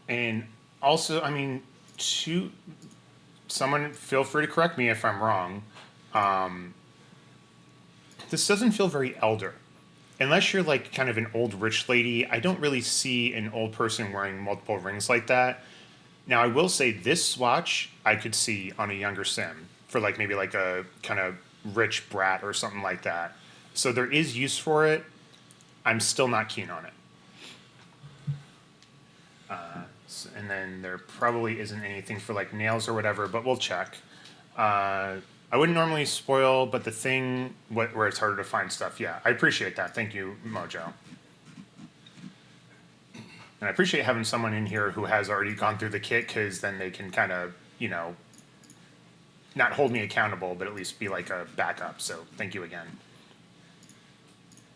And also, I mean, someone feel free to correct me if I'm wrong. This doesn't feel very elder. Unless you're like kind of an old rich lady, I don't really see an old person wearing multiple rings like that. Now, I will say this swatch I could see on a younger sim for like maybe like a kind of rich brat or something like that. So there is use for it. I'm still not keen on it. And then there probably isn't anything for like nails or whatever, but we'll check. I wouldn't normally spoil, but the thing where it's harder to find stuff, yeah, I appreciate that. Thank you, Mojo. And I appreciate having someone in here who has already gone through the kit, because then they can kind of, not hold me accountable, but at least be like a backup. So thank you again.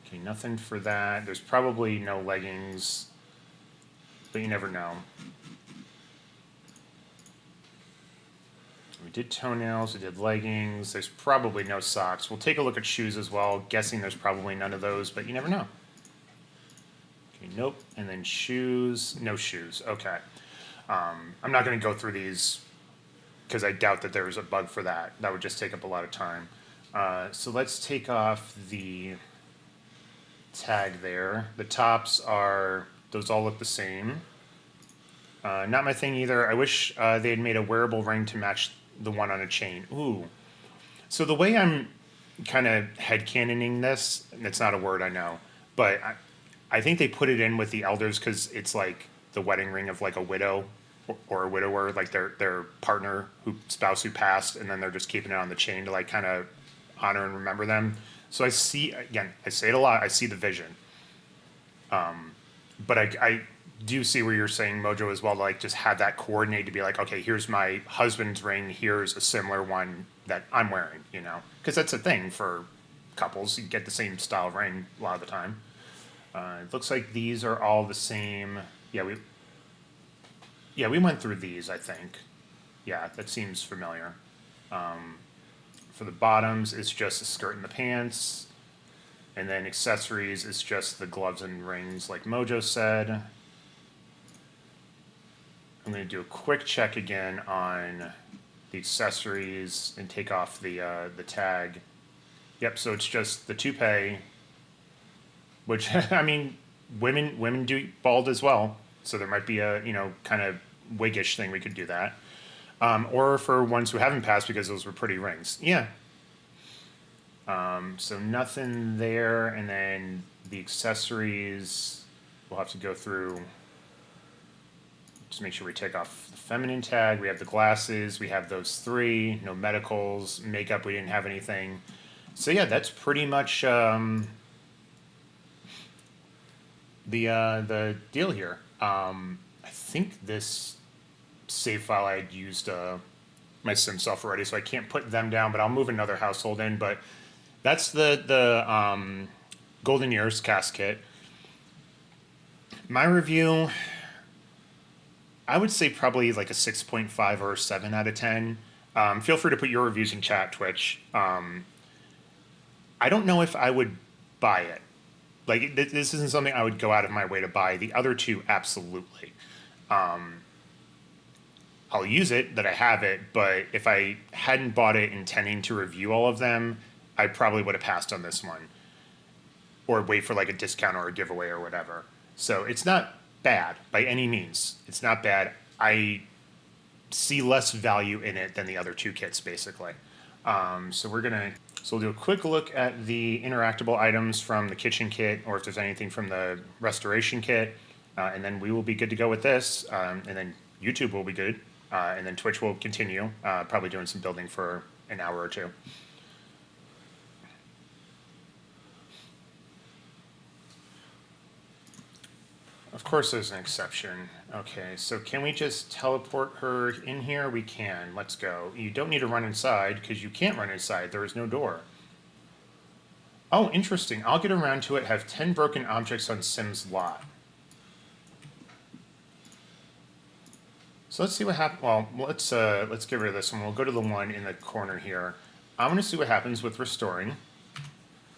Okay, nothing for that. There's probably no leggings, but you never know. We did toenails, we did leggings. There's probably no socks. We'll take a look at shoes as well. Guessing there's probably none of those, but you never know. Okay, nope. And then shoes, no shoes. Okay. I'm not going to go through these because I doubt that there's a bug for that. That would just take up a lot of time. So let's take off the tag there. The tops those all look the same. Not my thing either. I wish they had made a wearable ring to match the one on a chain. Ooh. So the way I'm kind of headcanoning this, and it's not a word I know, but I think they put it in with the elders because it's like the wedding ring of like a widow or a widower, like their partner, spouse who passed, and then they're just keeping it on the chain to like kind of honor and remember them. So I see, again, I say it a lot, I see the vision. But I do see where you're saying, Mojo, as well, like just have that coordinated to be like, okay, here's my husband's ring, here's a similar one that I'm wearing, because that's a thing for couples. You get the same style ring a lot of the time. It looks like these are all the same. Yeah, we went through these, I think. Yeah, that seems familiar. For the bottoms, it's just the skirt and the pants. And then accessories is just the gloves and rings, like Mojo said. I'm going to do a quick check again on the accessories and take off the tag. Yep, so it's just the toupee, which I mean, women do bald as well, so there might be a kind of wiggish thing we could do that, or for ones who haven't passed because those were pretty rings. Yeah, So nothing there, and then the accessories, we'll have to go through, just make sure we take off the feminine tag. We have the glasses, we have those three, no medicals, makeup, we didn't have anything. So yeah, that's pretty much the deal here. I think this save file I had used my sim self already, so I can't put them down, but I'll move another household in. But that's the Golden Years cast kit. My review, I would say probably like a 6.5 or a 7 out of 10. Feel free to put your reviews in chat, Twitch. I don't know if I would buy it. Like, this isn't something I would go out of my way to buy. The other two, absolutely. I'll use it, that I have it, but if I hadn't bought it intending to review all of them, I probably would have passed on this one. Or wait for like a discount or a giveaway or whatever. So it's not bad by any means. It's not bad. I see less value in it than the other two kits, basically. So we'll do a quick look at the interactable items from the kitchen kit, or if there's anything from the restoration kit, and then we will be good to go with this, and then YouTube will be good, and then Twitch will continue, probably doing some building for an hour or two. Of course there's an exception. Okay, so can we just teleport her in here? We can. Let's go. You don't need to run inside, because you can't run inside. There is no door. Oh, interesting. I'll get around to it. Have 10 broken objects on Sim's lot. So let's see what happens. Well, let's get rid of this one. We'll go to the one in the corner here. I'm going to see what happens with restoring.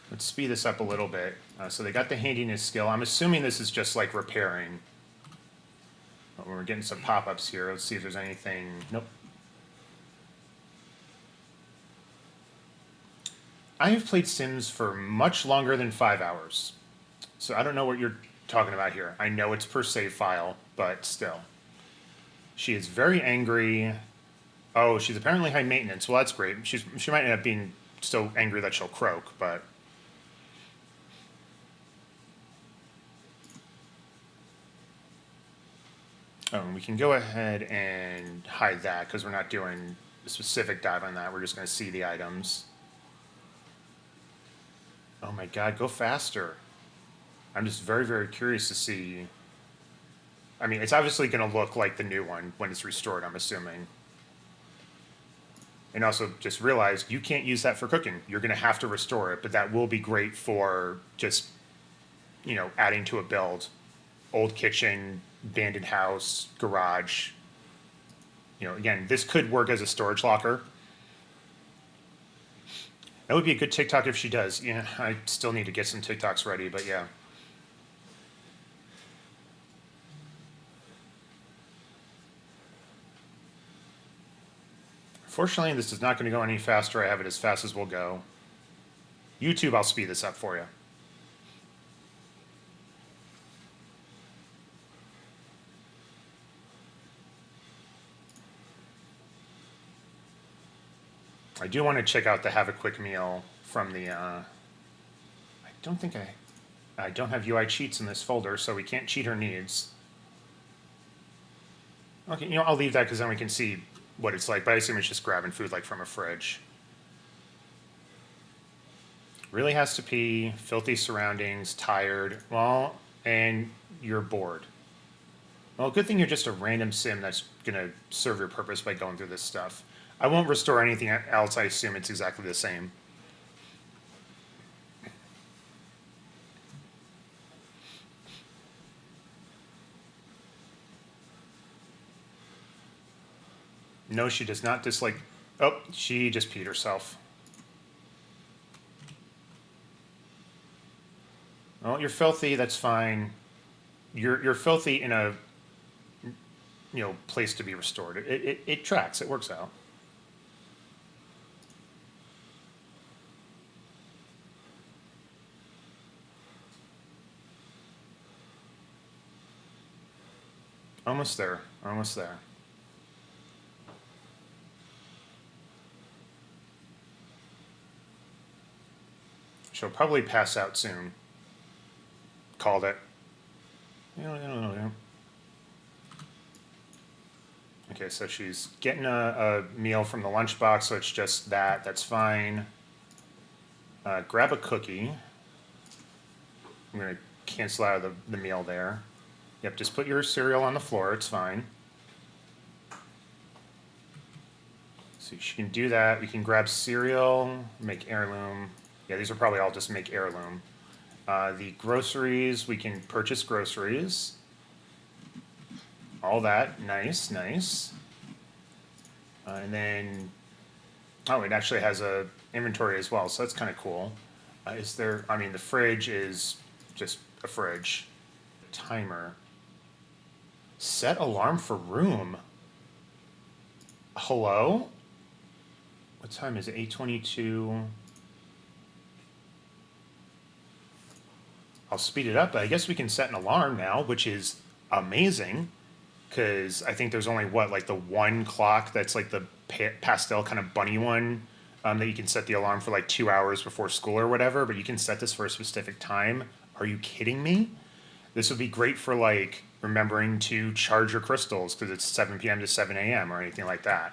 Let's speed this up a little bit. So they got the handiness skill. I'm assuming this is just like repairing. But we're getting some pop-ups here. Let's see if there's anything. Nope. I have played Sims for much longer than 5 hours. So I don't know what you're talking about here. I know it's per save file, but still. She is very angry. Oh, she's apparently high maintenance. Well, that's great. She might end up being so angry that she'll croak, but... Oh, and we can go ahead and hide that because we're not doing a specific dive on that. We're just going to see the items. Oh my god, go faster. I'm just very, very curious to see. I mean, it's obviously going to look like the new one when it's restored, I'm assuming. And also just realize you can't use that for cooking. You're going to have to restore it, but that will be great for just, you know, adding to a build. Old kitchen, abandoned house, garage. You know, again, this could work as a storage locker. That would be a good TikTok if she does. Yeah, I still need to get some TikToks ready, but yeah. Fortunately, this is not going to go any faster. I have it as fast as we'll go. YouTube, I'll speed this up for you. I do want to check out the Have a Quick Meal from the, I don't have UI cheats in this folder, so we can't cheat her needs. Okay, you know, I'll leave that because then we can see what it's like, but I assume it's just grabbing food like from a fridge. Really has to pee, filthy surroundings, tired, well, and you're bored. Well, good thing you're just a random sim that's gonna serve your purpose by going through this stuff. I won't restore anything else. I assume it's exactly the same. No, she does not dislike... Oh, she just peed herself. Well, you're filthy, that's fine. You're filthy in a, you know, place to be restored. It tracks, it works out. Almost there, almost there. She'll probably pass out soon. Called it. Okay, so she's getting a meal from the lunchbox, so it's just that. That's fine. Grab a cookie. I'm going to cancel out of the meal there. Yep, just put your cereal on the floor. It's fine. So she can do that. We can grab cereal, make heirloom. Yeah, these are probably all just make heirloom. The groceries, we can purchase groceries. All that, nice, nice. And then, oh, it actually has a inventory as well, so that's kind of cool. Is there, I mean, the fridge is just a fridge. Timer. Set alarm for room. Hello? What time is it? 8:22. I'll speed it up, but I guess we can set an alarm now, which is amazing. Because I think there's only, what, like the one clock that's like the pastel kind of bunny one that you can set the alarm for like 2 hours before school or whatever, but you can set this for a specific time. Are you kidding me? This would be great for like remembering to charge your crystals because it's 7 p.m. to 7 a.m. or anything like that.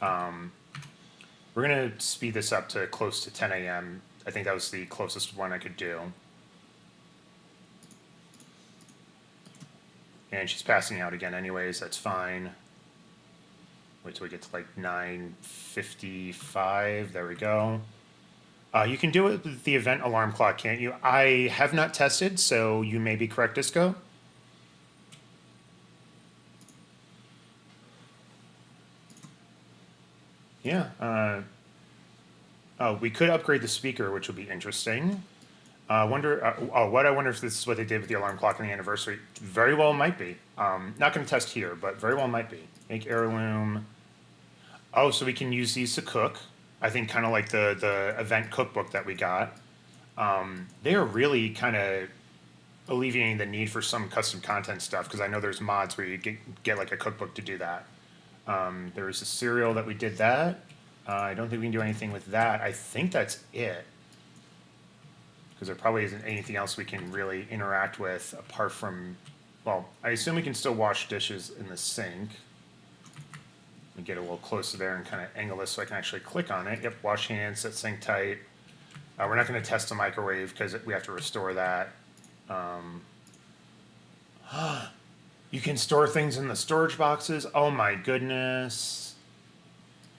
We're going to speed this up to close to 10 a.m. I think that was the closest one I could do. And she's passing out again anyways, that's fine. Wait till we get to like 9:55, there we go. You can do it with the event alarm clock, can't you? I have not tested, so you may be correct, Disco. Yeah, oh, we could upgrade the speaker, which would be interesting. What I wonder if this is what they did with the alarm clock on the anniversary. Very well might be. Not going to test here, but very well might be. Make heirloom. Oh, so we can use these to cook. I think kind of like the event cookbook that we got. They are really kind of alleviating the need for some custom content stuff because I know there's mods where you get like a cookbook to do that. There was a cereal that we did that. I don't think we can do anything with that. I think that's it. Because there probably isn't anything else we can really interact with apart from, well, I assume we can still wash dishes in the sink. Let me get a little closer there and kind of angle this so I can actually click on it. Yep, wash hands, set sink tight. We're not going to test the microwave because we have to restore that. You can store things in the storage boxes. Oh my goodness.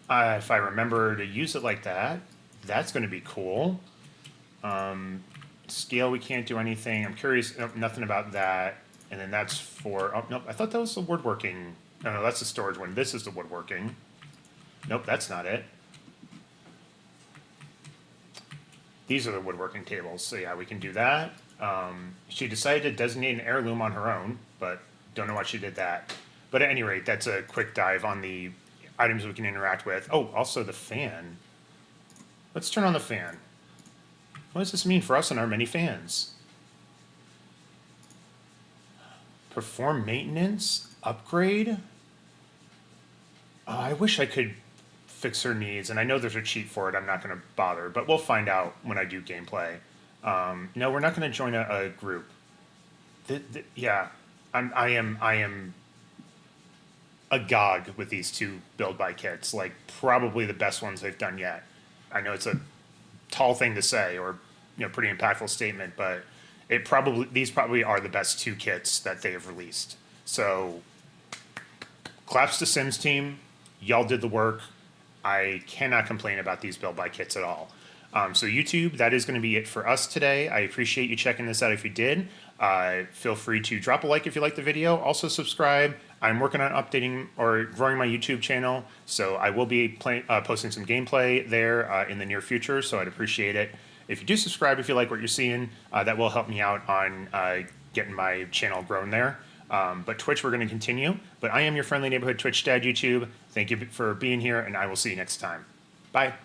If I remember to use it like that, that's going to be cool. Scale, we can't do anything. I'm curious, nope, nothing about that. And then that's for, oh, nope, I thought that was the woodworking. No, that's the storage one. This is the woodworking. Nope, that's not it. These are the woodworking tables. So yeah, we can do that. She decided to designate an heirloom on her own, but don't know why she did that. But at any rate, that's a quick dive on the items we can interact with. Oh, also the fan. Let's turn on the fan. What does this mean for us and our many fans? Perform maintenance? Upgrade? I wish I could fix her needs, and I know there's a cheat for it. I'm not going to bother, but we'll find out when I do gameplay. No, we're not going to join a group. Yeah, I am agog with these two build by kits. Like probably the best ones they've done yet. I know it's a tall thing to say, or pretty impactful statement, but these probably are the best two kits that they have released. So, claps to Sims team, y'all did the work. I cannot complain about these build by kits at all. So YouTube, that is going to be it for us today. I appreciate you checking this out if you did. Feel free to drop a like if you liked the video. Also subscribe. I'm working on updating or growing my YouTube channel, so I will be posting some gameplay there in the near future, so I'd appreciate it. If you do subscribe, if you like what you're seeing, that will help me out on getting my channel grown there. But Twitch, we're going to continue. But I am your friendly neighborhood Twitch dad, YouTube. Thank you for being here, and I will see you next time. Bye.